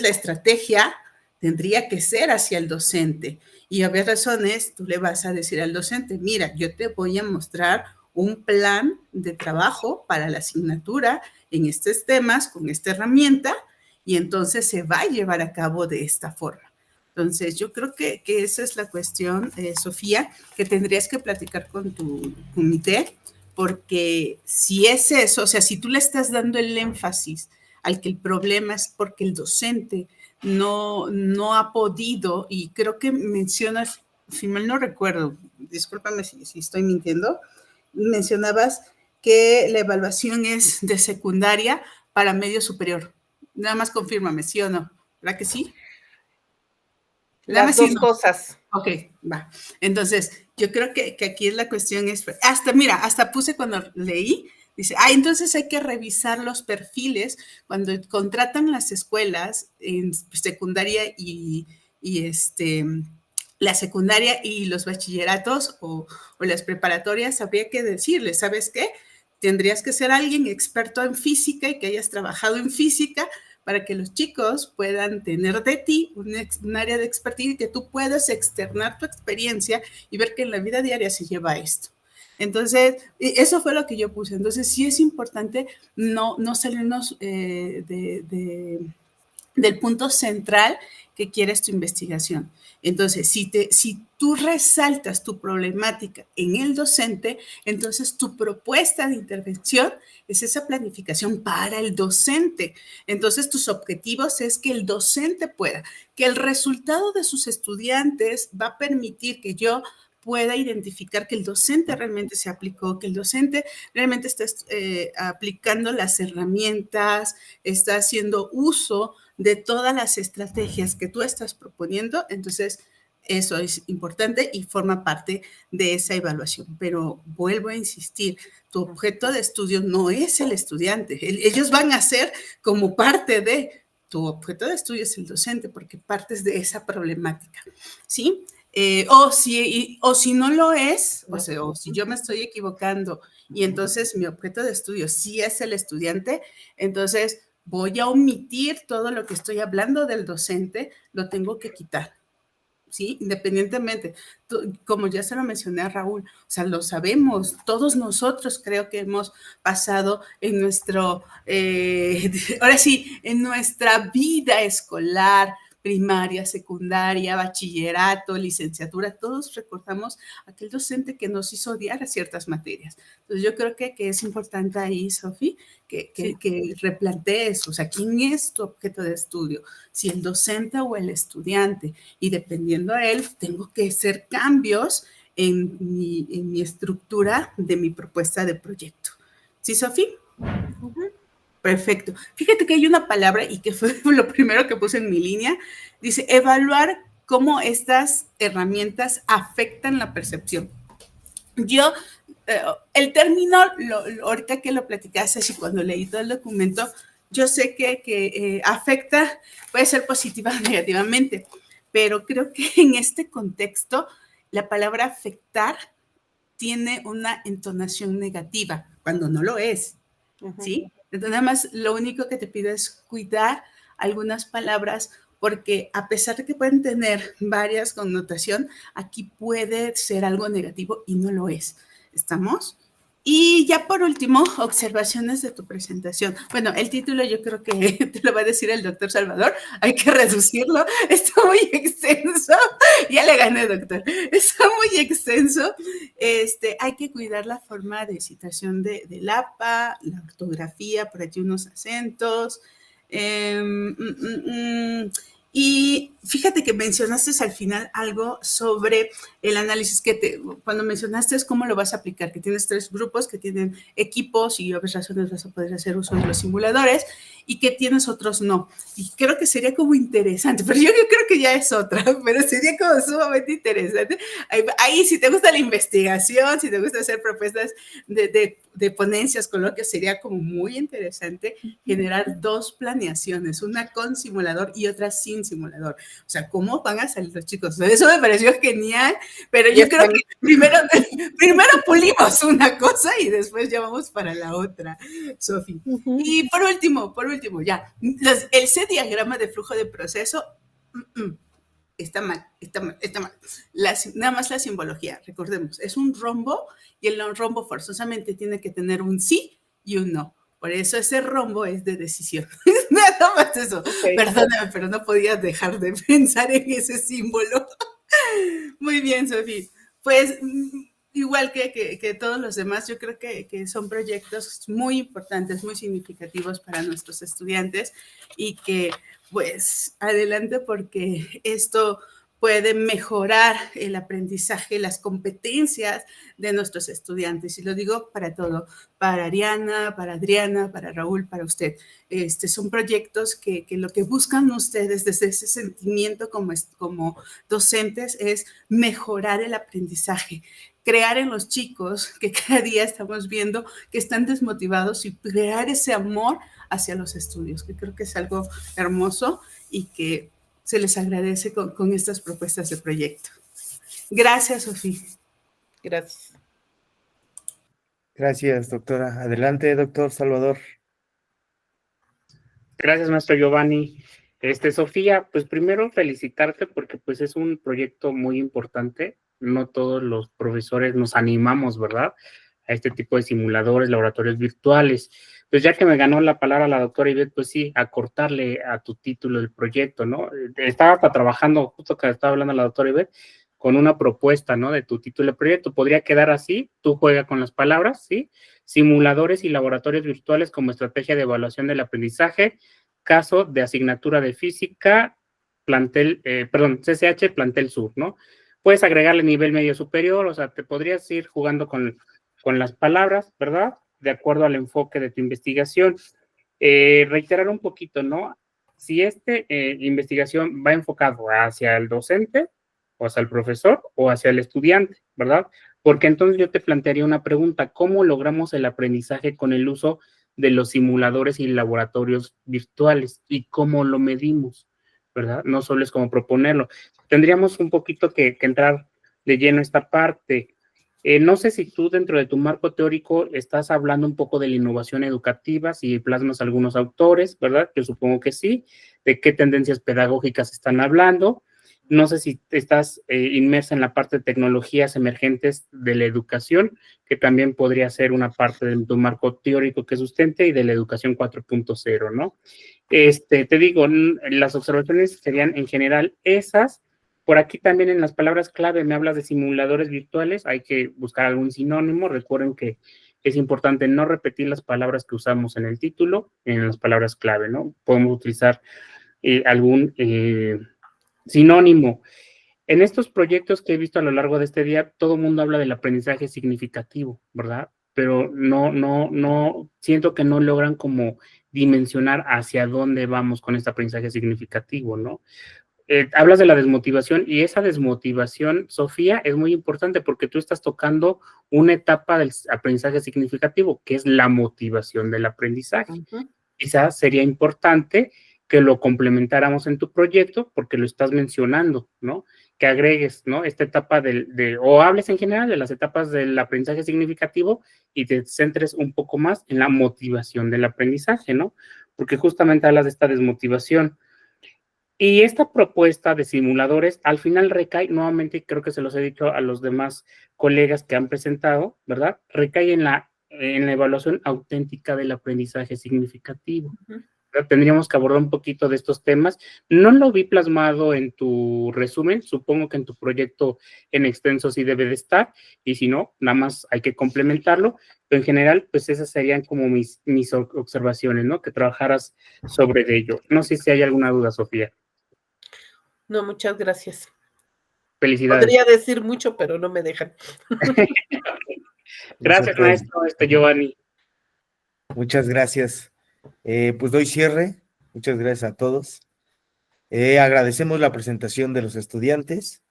la estrategia tendría que ser hacia el docente. Y a ver razones, tú le vas a decir al docente, mira, yo te voy a mostrar un plan de trabajo para la asignatura en estos temas, con esta herramienta, y entonces se va a llevar a cabo de esta forma. Entonces, yo creo que esa es la cuestión, Sofía, que tendrías que platicar con tu comité, porque si es eso, o sea, si tú le estás dando el énfasis al que el problema es porque el docente no ha podido, y creo que mencionas, si mal no recuerdo, discúlpame si estoy mintiendo, mencionabas que la evaluación es de secundaria para medio superior. Nada más confírmame, ¿sí o no? ¿Verdad que sí? Las dos cosas. Ok, va. Entonces, yo creo que aquí la cuestión es, hasta puse cuando leí, dice, entonces hay que revisar los perfiles cuando contratan las escuelas en secundaria y la secundaria y los bachilleratos o las preparatorias, habría que decirles, ¿sabes qué? Tendrías que ser alguien experto en física y que hayas trabajado en física para que los chicos puedan tener de ti un área de expertise y que tú puedas externar tu experiencia y ver que en la vida diaria se lleva esto. Entonces, eso fue lo que yo puse. Entonces, sí es importante no salirnos del punto central que quieres tu investigación. Entonces, si tú resaltas tu problemática en el docente, entonces tu propuesta de intervención es esa planificación para el docente. Entonces, tus objetivos es que el docente pueda, que el resultado de sus estudiantes va a permitir que yo pueda identificar que el docente realmente se aplicó, que el docente realmente está aplicando las herramientas, está haciendo uso de todas las estrategias que tú estás proponiendo. Entonces, eso es importante y forma parte de esa evaluación. Pero vuelvo a insistir, tu objeto de estudio no es el estudiante. Ellos van a ser como parte de tu objeto de estudio, es el docente, porque partes de esa problemática, ¿sí? O si no lo es, o si yo me estoy equivocando y entonces mi objeto de estudio sí es el estudiante, entonces voy a omitir todo lo que estoy hablando del docente, lo tengo que quitar, ¿sí? Independientemente, como ya se lo mencioné a Raúl, o sea, lo sabemos, todos nosotros creo que hemos pasado en ahora sí, en nuestra vida escolar, primaria, secundaria, bachillerato, licenciatura, todos recordamos aquel docente que nos hizo odiar a ciertas materias. Entonces, yo creo que es importante ahí, Sofi, que replantees, o sea, ¿quién es tu objeto de estudio? Si el docente o el estudiante, y dependiendo a él, tengo que hacer cambios en mi estructura de mi propuesta de proyecto. ¿Sí, Sofi? Perfecto. Fíjate que hay una palabra y que fue lo primero que puse en mi línea. Dice, evaluar cómo estas herramientas afectan la percepción. Yo, el término, ahorita que lo platicaste y cuando leí todo el documento, yo sé que afecta, puede ser positiva o negativamente, pero creo que en este contexto la palabra afectar tiene una entonación negativa, cuando no lo es, ¿sí? Entonces, nada más lo único que te pido es cuidar algunas palabras porque a pesar de que pueden tener varias connotaciones, aquí puede ser algo negativo y no lo es. ¿Estamos? Y ya por último, observaciones de tu presentación. Bueno, el título yo creo que te lo va a decir el doctor Salvador, hay que reducirlo, está muy extenso, ya le gané, doctor, está muy extenso, hay que cuidar la forma de citación del APA, la ortografía, por aquí unos acentos, y fíjate que mencionaste al final algo sobre el análisis cuando mencionaste es cómo lo vas a aplicar, que tienes 3 grupos que tienen equipos y obvias razones vas a poder hacer uso de los simuladores y que tienes otros no. Y creo que sería como interesante, pero yo creo que ya es otra, pero sería como sumamente interesante. Ahí si te gusta la investigación, si te gusta hacer propuestas de ponencias, coloquios, sería como muy interesante generar 2 planeaciones, una con simulador y otra sin simulador. O sea, ¿cómo van a salir los chicos? O sea, eso me pareció genial, pero yo creo que primero pulimos una cosa y después ya vamos para la otra, Sofi. Y por último, ya, el C-diagrama de flujo de proceso, está mal. Nada más la simbología, recordemos, es un rombo y el rombo forzosamente tiene que tener un sí y un no. Por eso ese rombo es de decisión. Nada más eso. Okay. Perdóname, pero no podía dejar de pensar en ese símbolo. Muy bien, Sofía. Pues igual que todos los demás, yo creo que son proyectos muy importantes, muy significativos para nuestros estudiantes y que pues adelante porque esto puede mejorar el aprendizaje, las competencias de nuestros estudiantes. Y lo digo para todo, para Ariana, para Adriana, para Raúl, para usted. Son proyectos que lo que buscan ustedes desde ese sentimiento como docentes es mejorar el aprendizaje, crear en los chicos que cada día estamos viendo que están desmotivados y crear ese amor hacia los estudios, que creo que es algo hermoso y que se les agradece con estas propuestas de proyecto. Gracias, Sofía. Gracias. Gracias, doctora. Adelante, doctor Salvador. Gracias, maestro Giovanni. Sofía, pues primero felicitarte porque pues es un proyecto muy importante. No todos los profesores nos animamos, ¿verdad?, a este tipo de simuladores, laboratorios virtuales. Pues ya que me ganó la palabra la doctora Ivette, pues sí, acortarle a tu título del proyecto, ¿no? Estaba trabajando, justo que estaba hablando la doctora Ivette, con una propuesta, ¿no?, de tu título de proyecto. Podría quedar así, tú juega con las palabras, ¿sí? Simuladores y laboratorios virtuales como estrategia de evaluación del aprendizaje, caso de asignatura de física, CCH, plantel sur, ¿no? Puedes agregarle nivel medio superior, o sea, te podrías ir jugando con las palabras, ¿verdad?, de acuerdo al enfoque de tu investigación. Reiterar un poquito, ¿no? Si investigación va enfocado hacia el docente, o hacia el profesor, o hacia el estudiante, ¿verdad? Porque entonces yo te plantearía una pregunta: ¿cómo logramos el aprendizaje con el uso de los simuladores y laboratorios virtuales? ¿Y cómo lo medimos? ¿Verdad? No solo es como proponerlo. Tendríamos un poquito que entrar de lleno a esta parte. No sé si tú dentro de tu marco teórico estás hablando un poco de la innovación educativa, si plasmas algunos autores, ¿verdad? Yo supongo que sí. ¿De qué tendencias pedagógicas están hablando? No sé si estás inmersa en la parte de tecnologías emergentes de la educación, que también podría ser una parte de tu marco teórico que sustente, y de la educación 4.0, ¿no? Te digo, las observaciones serían en general esas. Por aquí también en las palabras clave me hablas de simuladores virtuales, hay que buscar algún sinónimo. Recuerden que es importante no repetir las palabras que usamos en el título, en las palabras clave, ¿no? Podemos utilizar algún sinónimo. En estos proyectos que he visto a lo largo de este día, todo el mundo habla del aprendizaje significativo, ¿verdad? Pero no, siento que no logran como dimensionar hacia dónde vamos con este aprendizaje significativo, ¿no? Hablas de la desmotivación, y esa desmotivación, Sofía, es muy importante porque tú estás tocando una etapa del aprendizaje significativo, que es la motivación del aprendizaje. Quizás sería importante que lo complementáramos en tu proyecto porque lo estás mencionando, ¿no? Que agregues, ¿no?, esta etapa o hables en general de las etapas del aprendizaje significativo y te centres un poco más en la motivación del aprendizaje, ¿no? Porque justamente hablas de esta desmotivación. Y esta propuesta de simuladores al final recae, nuevamente creo que se los he dicho a los demás colegas que han presentado, ¿verdad? Recae en la evaluación auténtica del aprendizaje significativo. Tendríamos que abordar un poquito de estos temas. No lo vi plasmado en tu resumen, supongo que en tu proyecto en extenso sí debe de estar, y si no, nada más hay que complementarlo, pero en general, pues esas serían como mis observaciones, ¿no? Que trabajaras sobre ello. No sé si hay alguna duda, Sofía. No, muchas gracias. Felicidades. Podría decir mucho, pero no me dejan. Gracias, maestro Giovanni. Muchas gracias. Pues doy cierre. Muchas gracias a todos. Agradecemos la presentación de los estudiantes,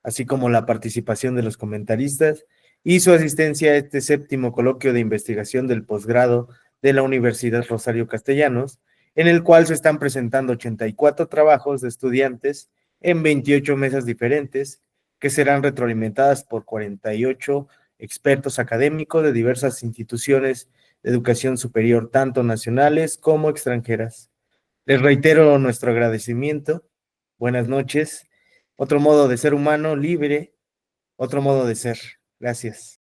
así como la participación de los comentaristas y su asistencia a este 7º coloquio de investigación del posgrado de la Universidad Rosario Castellanos, en el cual se están presentando 84 trabajos de estudiantes en 28 mesas diferentes que serán retroalimentadas por 48 expertos académicos de diversas instituciones de educación superior, tanto nacionales como extranjeras. Les reitero nuestro agradecimiento. Buenas noches. Otro modo de ser humano libre, otro modo de ser. Gracias.